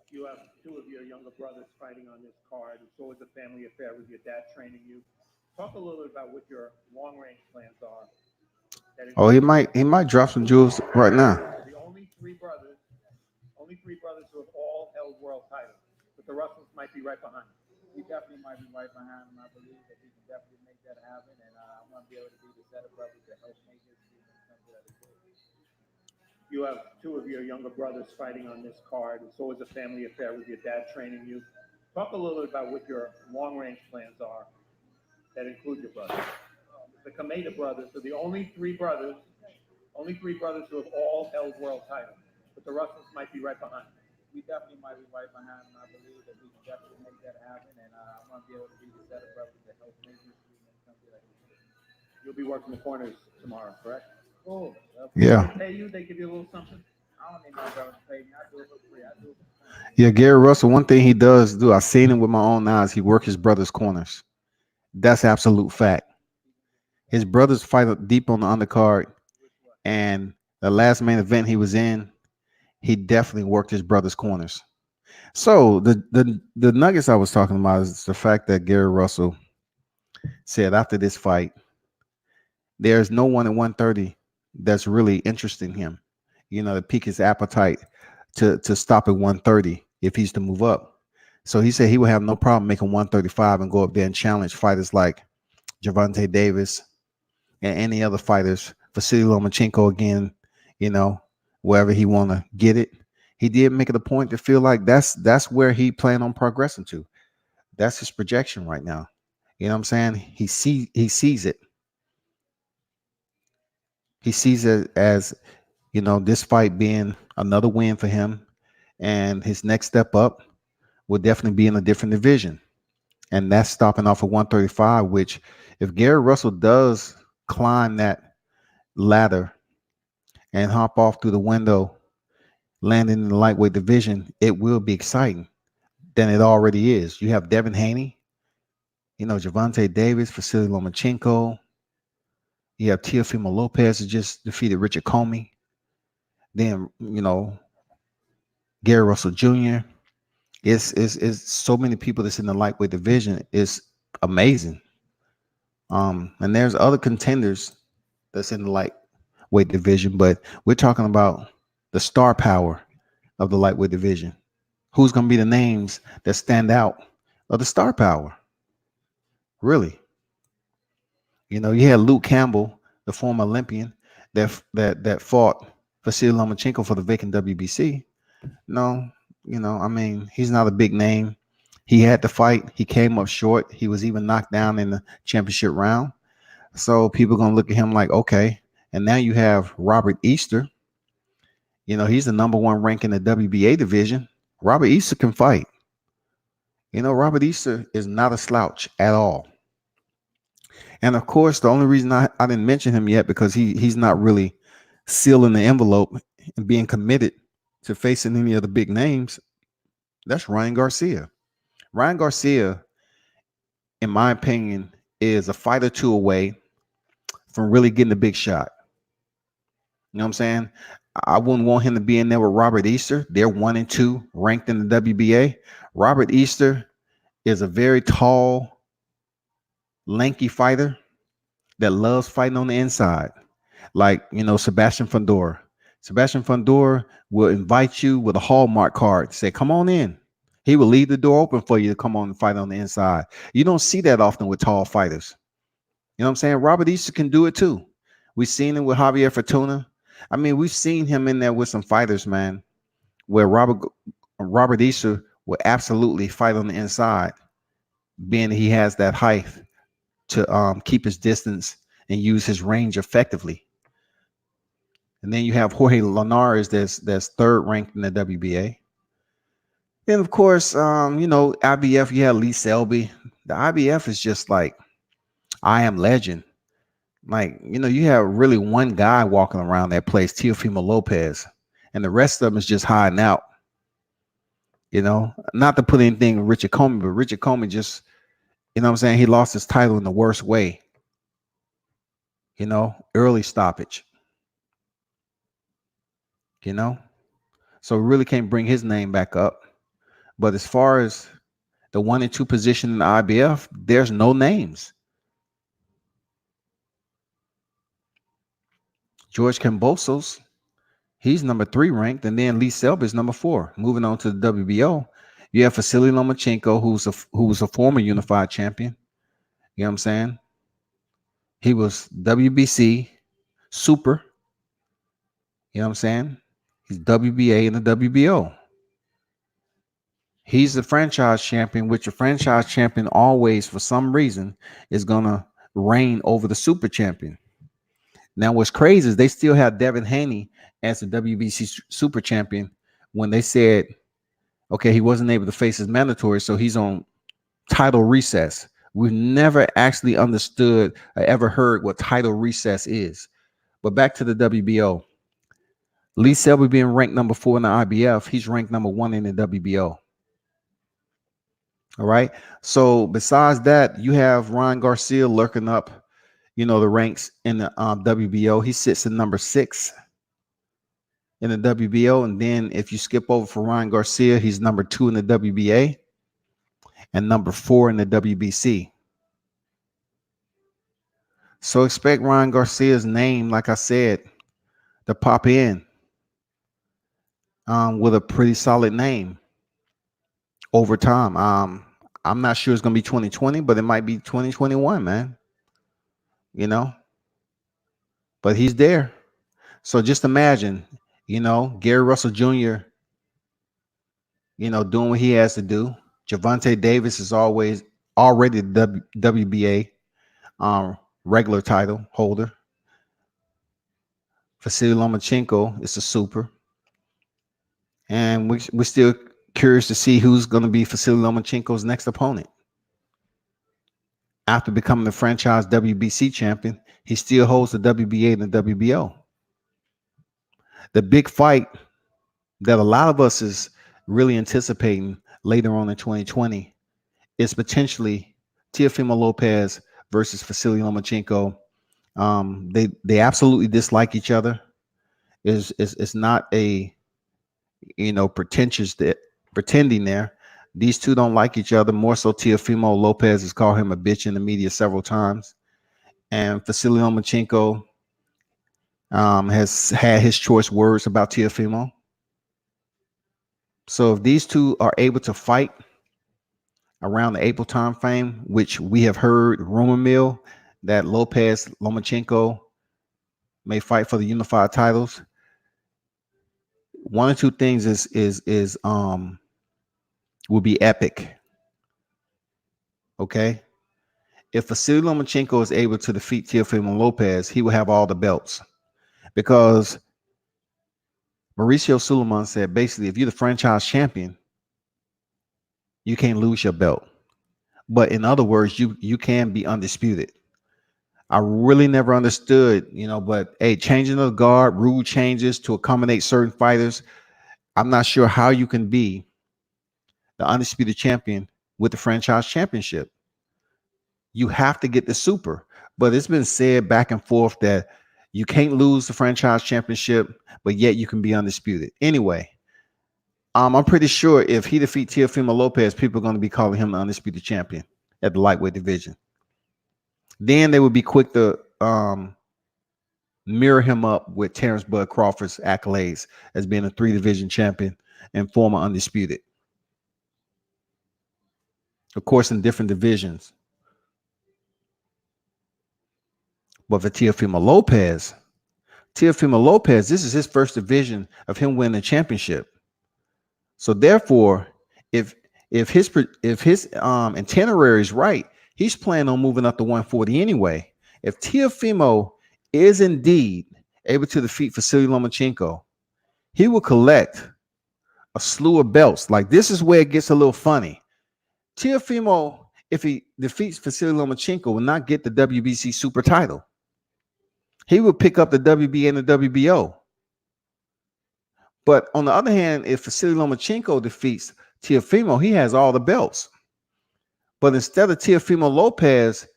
You have two of your younger brothers fighting on this card. It's always a family affair with your dad training you. Talk a little bit about what your long-range plans are. Oh, he might drop some jewels right now. The only three brothers who have all held world titles, but the Russells might be right behind. We definitely might be right behind him. I believe that we can definitely make that happen, and I want to be able to be the set of brothers to help make this come to that. You have two of your younger brothers fighting on this card. It's always a family affair with your dad training you. Talk a little bit about what your long-range plans are that include your brothers. The Kameda brothers are the only three brothers who have all held world titles, but the Russells might be right behind. We definitely might be right behind him. I believe that we can definitely make that happen, and I want to be able to be the set of brothers to help make this come to that. You'll be working the corners tomorrow, correct? Oh, yeah. They pay you? They give you a little something? I don't need my brothers to pay me. I do it for free. I do it for free. Yeah, Gary Russell, one thing he does do, I've seen him with my own eyes, he works his brother's corners. That's absolute fact. His brothers fight deep on the undercard, and the last main event he was in, he definitely worked his brother's corners. So the nuggets I was talking about is the fact that Gary Russell said after this fight, there's no one at 130 that's really interesting him, you know, to pique his appetite to stop at 130 if he's to move up. So he said he would have no problem making 135 and go up there and challenge fighters like Gervonta Davis and any other fighters, Vasily Lomachenko again, you know, wherever he want to get it. He did make it a point to feel like that's where he planned on progressing to. That's his projection right now. You know what I'm saying? He sees it. He sees it as, you know, this fight being another win for him, and his next step up will definitely be in a different division. And that's stopping off at 135, which if Gary Russell does climb that ladder and hop off through the window, landing in the lightweight division, it will be exciting than it already is. You have Devin Haney, Gervonta Davis, Vasily Lomachenko. You have Teofimo Lopez, who just defeated Richard Comey. Then, Gary Russell Jr. It's so many people that's in the lightweight division. It's amazing. And there's other contenders that's in the lightweight division, but we're talking about the star power of the lightweight division. Who's going to be the names that stand out of the star power? Really? You had Luke Campbell, the former Olympian, that fought Vasily Lomachenko for the vacant WBC. No, he's not a big name. He had to fight. He came up short. He was even knocked down in the championship round. So people are going to look at him like, okay. And now you have Robert Easter. He's the number one rank in the WBA division. Robert Easter can fight. Robert Easter is not a slouch at all. And of course, the only reason I didn't mention him yet, because he's not really sealing the envelope and being committed to facing any of the big names. That's Ryan Garcia. Ryan Garcia, in my opinion, is a fight or two away from really getting a big shot. You know what I'm saying? I wouldn't want him to be in there with Robert Easter. They're 1 and 2 ranked in the WBA. Robert Easter is a very tall, lanky fighter that loves fighting on the inside. Like, Sebastian Fundora. Sebastian Fundora will invite you with a Hallmark card, say, come on in. He will leave the door open for you to come on and fight on the inside. You don't see that often with tall fighters. You know what I'm saying? Robert Easter can do it too. We've seen it with Javier Fortuna. We've seen him in there with some fighters, man, where Robert Easter will absolutely fight on the inside, being he has that height to keep his distance and use his range effectively. And then you have Jorge Linares that's third ranked in the WBA. And of course, IBF, you have Lee Selby. The IBF is just like, I am legend. Like, you have really one guy walking around that place, Teofimo Lopez, and the rest of them is just hiding out. Not to put anything with Richard Comey, but Richard Comey just, he lost his title in the worst way. Early stoppage. So we really can't bring his name back up. But as far as the 1 and 2 position in the IBF, there's no names. George Kambosos, he's number 3 ranked, and then Lee Selby is number 4. Moving on to the WBO, you have Vasily Lomachenko, who was a former unified champion. You know what I'm saying? He was WBC super. You know what I'm saying? He's WBA and the WBO. He's the franchise champion, which a franchise champion always, for some reason, is going to reign over the super champion. Now, what's crazy is they still have Devin Haney as the WBC super champion when they said, okay, he wasn't able to face his mandatory, so he's on title recess. We've never actually understood or ever heard what title recess is. But back to the WBO. Lee Selby being ranked number 4 in the IBF, he's ranked number 1 in the WBO. All right. So besides that, you have Ryan Garcia lurking up, the ranks in the WBO. He sits at number 6 in the WBO. And then if you skip over for Ryan Garcia, he's number 2 in the WBA and number 4 in the WBC. So expect Ryan Garcia's name, like I said, to pop in with a pretty solid name over time. I'm not sure it's going to be 2020, but it might be 2021, man. But he's there. So just imagine, Gary Russell Jr., doing what he has to do. Gervonta Davis is already the WBA regular title holder. Vasily Lomachenko is a super. And we're still curious to see who's going to be Vasily Lomachenko's next opponent. After becoming the franchise WBC champion, He still holds the WBA and the WBO. The big fight that a lot of us is really anticipating later on in 2020 is potentially Teofimo Lopez versus Vasily Lomachenko. They absolutely dislike each other. It's not a pretending there. These two don't like each other. More so, Teofimo Lopez has called him a bitch in the media several times, and Vasily Lomachenko has had his choice words about Teofimo. So if these two are able to fight around the April time frame, which we have heard rumor mill that Lopez Lomachenko may fight for the unified titles, one or two things will be epic. Okay. If Vasily Lomachenko is able to defeat Teofimo Lopez, he will have all the belts, because Mauricio Suleiman said basically, if you're the franchise champion, you can't lose your belt. But in other words, you can be undisputed. I really never understood, but hey, changing of the guard, rule changes to accommodate certain fighters. I'm not sure how you can be the undisputed champion with the franchise championship. You have to get the super. But it's been said back and forth that you can't lose the franchise championship, but yet you can be undisputed. Anyway, I'm pretty sure if he defeats Teofimo Lopez, people are going to be calling him the undisputed champion at the lightweight division. Then they would be quick to mirror him up with Terrence Bud Crawford's accolades as being a 3-division champion and former undisputed. Of course, in different divisions. But for Teofimo Lopez, this is his first division of him winning a championship. So therefore, if his itinerary is right, he's planning on moving up to 140 anyway. If Teofimo is indeed able to defeat Vasily Lomachenko, he will collect a slew of belts. Like, this is where it gets a little funny. Teofimo, if he defeats Vasily Lomachenko, will not get the WBC super title. He will pick up the WBA and the WBO. But on the other hand, if Vasily Lomachenko defeats Teofimo, he has all the belts. But instead of Teofimo Lopez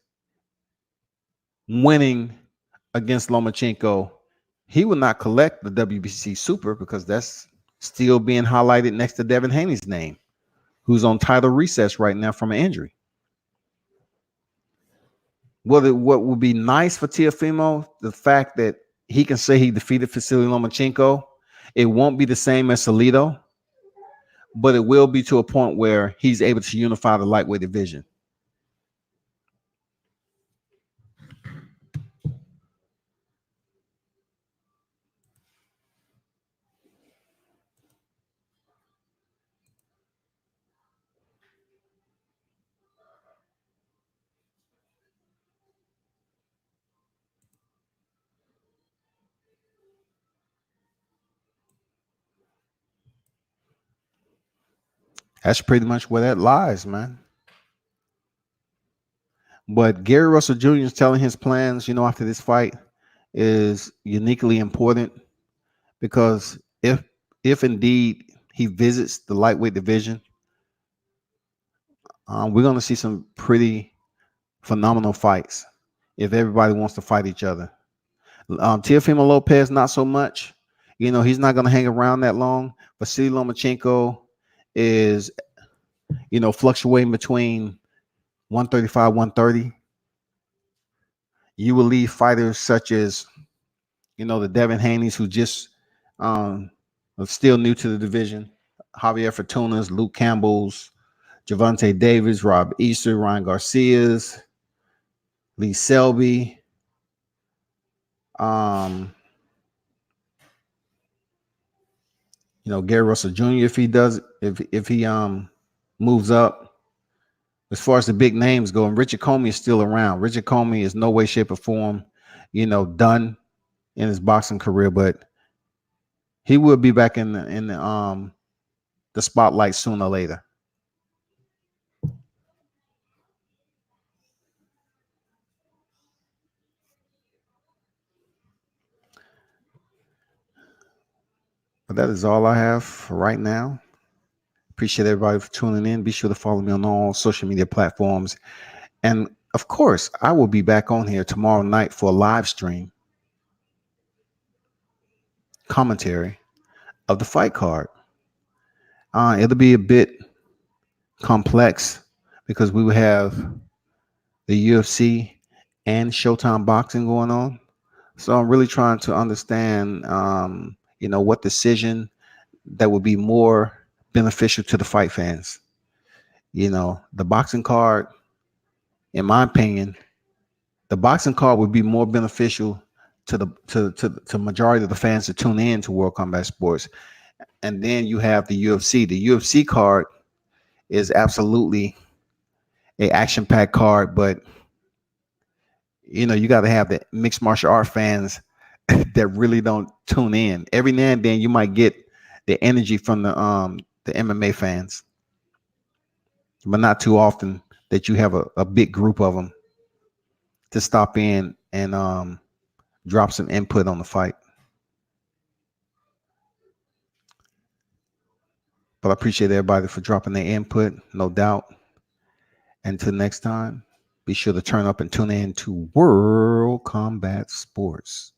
winning against Lomachenko, he will not collect the WBC super, because that's still being highlighted next to Devin Haney's name, who's on title recess right now from an injury. What would be nice for Teofimo, the fact that he can say he defeated Vasily Lomachenko. It won't be the same as Salido, but it will be to a point where he's able to unify the lightweight division. That's pretty much where that lies, man. But Gary Russell Jr. is telling his plans, after this fight is uniquely important, because if indeed he visits the lightweight division, we're going to see some pretty phenomenal fights if everybody wants to fight each other. Teofimo Lopez, not so much. He's not going to hang around that long. Vasily Lomachenko is, fluctuating between 135, 130. You will leave fighters such as, the Devin Haney's, who just are still new to the division, Javier Fortuna's, Luke Campbell's, Gervonta Davis, Rob Easter, Ryan Garcia's, Lee Selby, Gary Russell Jr. if he moves up. As far as the big names go, and Richard Comey is still around. Richard Comey is no way, shape, or form, done in his boxing career, but he will be back in the spotlight sooner or later. But that is all I have for right now. Appreciate everybody for tuning in. Be sure to follow me on all social media platforms. And of course, I will be back on here tomorrow night for a live stream commentary of the fight card. It'll be a bit complex because we will have the UFC and Showtime boxing going on. So I'm really trying to understand, what decision that would be more beneficial to the fight fans. The boxing card, in my opinion, the boxing card would be more beneficial to the majority of the fans that tune in to World Combat Sports. And then you have the UFC. The UFC card is absolutely a action-packed card, but you got to have the mixed martial art fans that really don't tune in. Every now and then you might get the energy from the MMA fans, but not too often that you have a big group of them to stop in and drop some input on the fight. But I appreciate everybody for dropping their input, no doubt. Until next time, be sure to turn up and tune in to World Combat Sports.